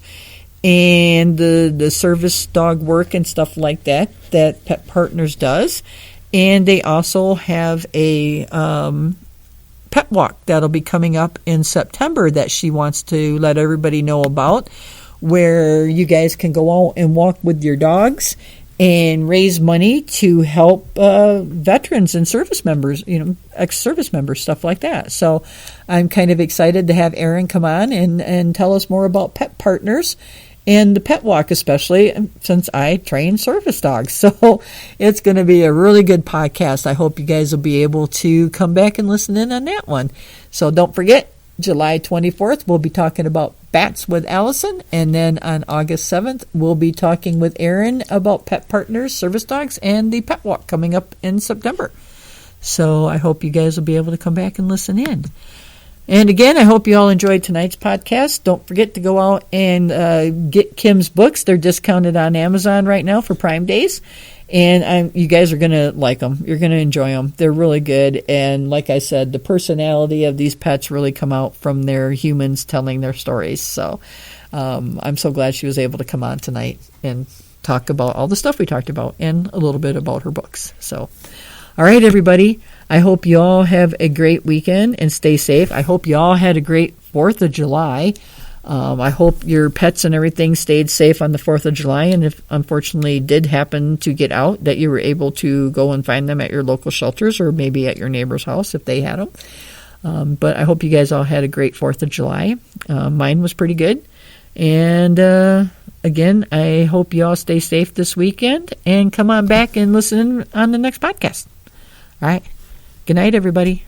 and the service dog work and stuff like that Pet Partners does. And they also have a pet walk that'll be coming up in September that she wants to let everybody know about, where you guys can go out and walk with your dogs and raise money to help veterans and service members, ex-service members, stuff like that. So I'm kind of excited to have Erin come on and tell us more about Pet Partners and the pet walk, especially since I train service dogs. So it's going to be a really good podcast. I hope you guys will be able to come back and listen in on that one. So don't forget, July 24th, we'll be talking about bats with Allison. And then on August 7th, we'll be talking with Erin about Pet Partners, service dogs, and the pet walk coming up in September. So I hope you guys will be able to come back and listen in. And again, I hope you all enjoyed tonight's podcast. Don't forget to go out and get Kim's books. They're discounted on Amazon right now for Prime Days. And you guys are going to like them. You're going to enjoy them. They're really good. And like I said, the personality of these pets really come out from their humans telling their stories. So I'm so glad she was able to come on tonight and talk about all the stuff we talked about and a little bit about her books. So, all right, everybody. I hope you all have a great weekend and stay safe. I hope you all had a great 4th of July. I hope your pets and everything stayed safe on the 4th of July. And if unfortunately did happen to get out, that you were able to go and find them at your local shelters or maybe at your neighbor's house if they had them. But I hope you guys all had a great 4th of July. Mine was pretty good. And again, I hope you all stay safe this weekend and come on back and listen on the next podcast. All right. Good night, everybody.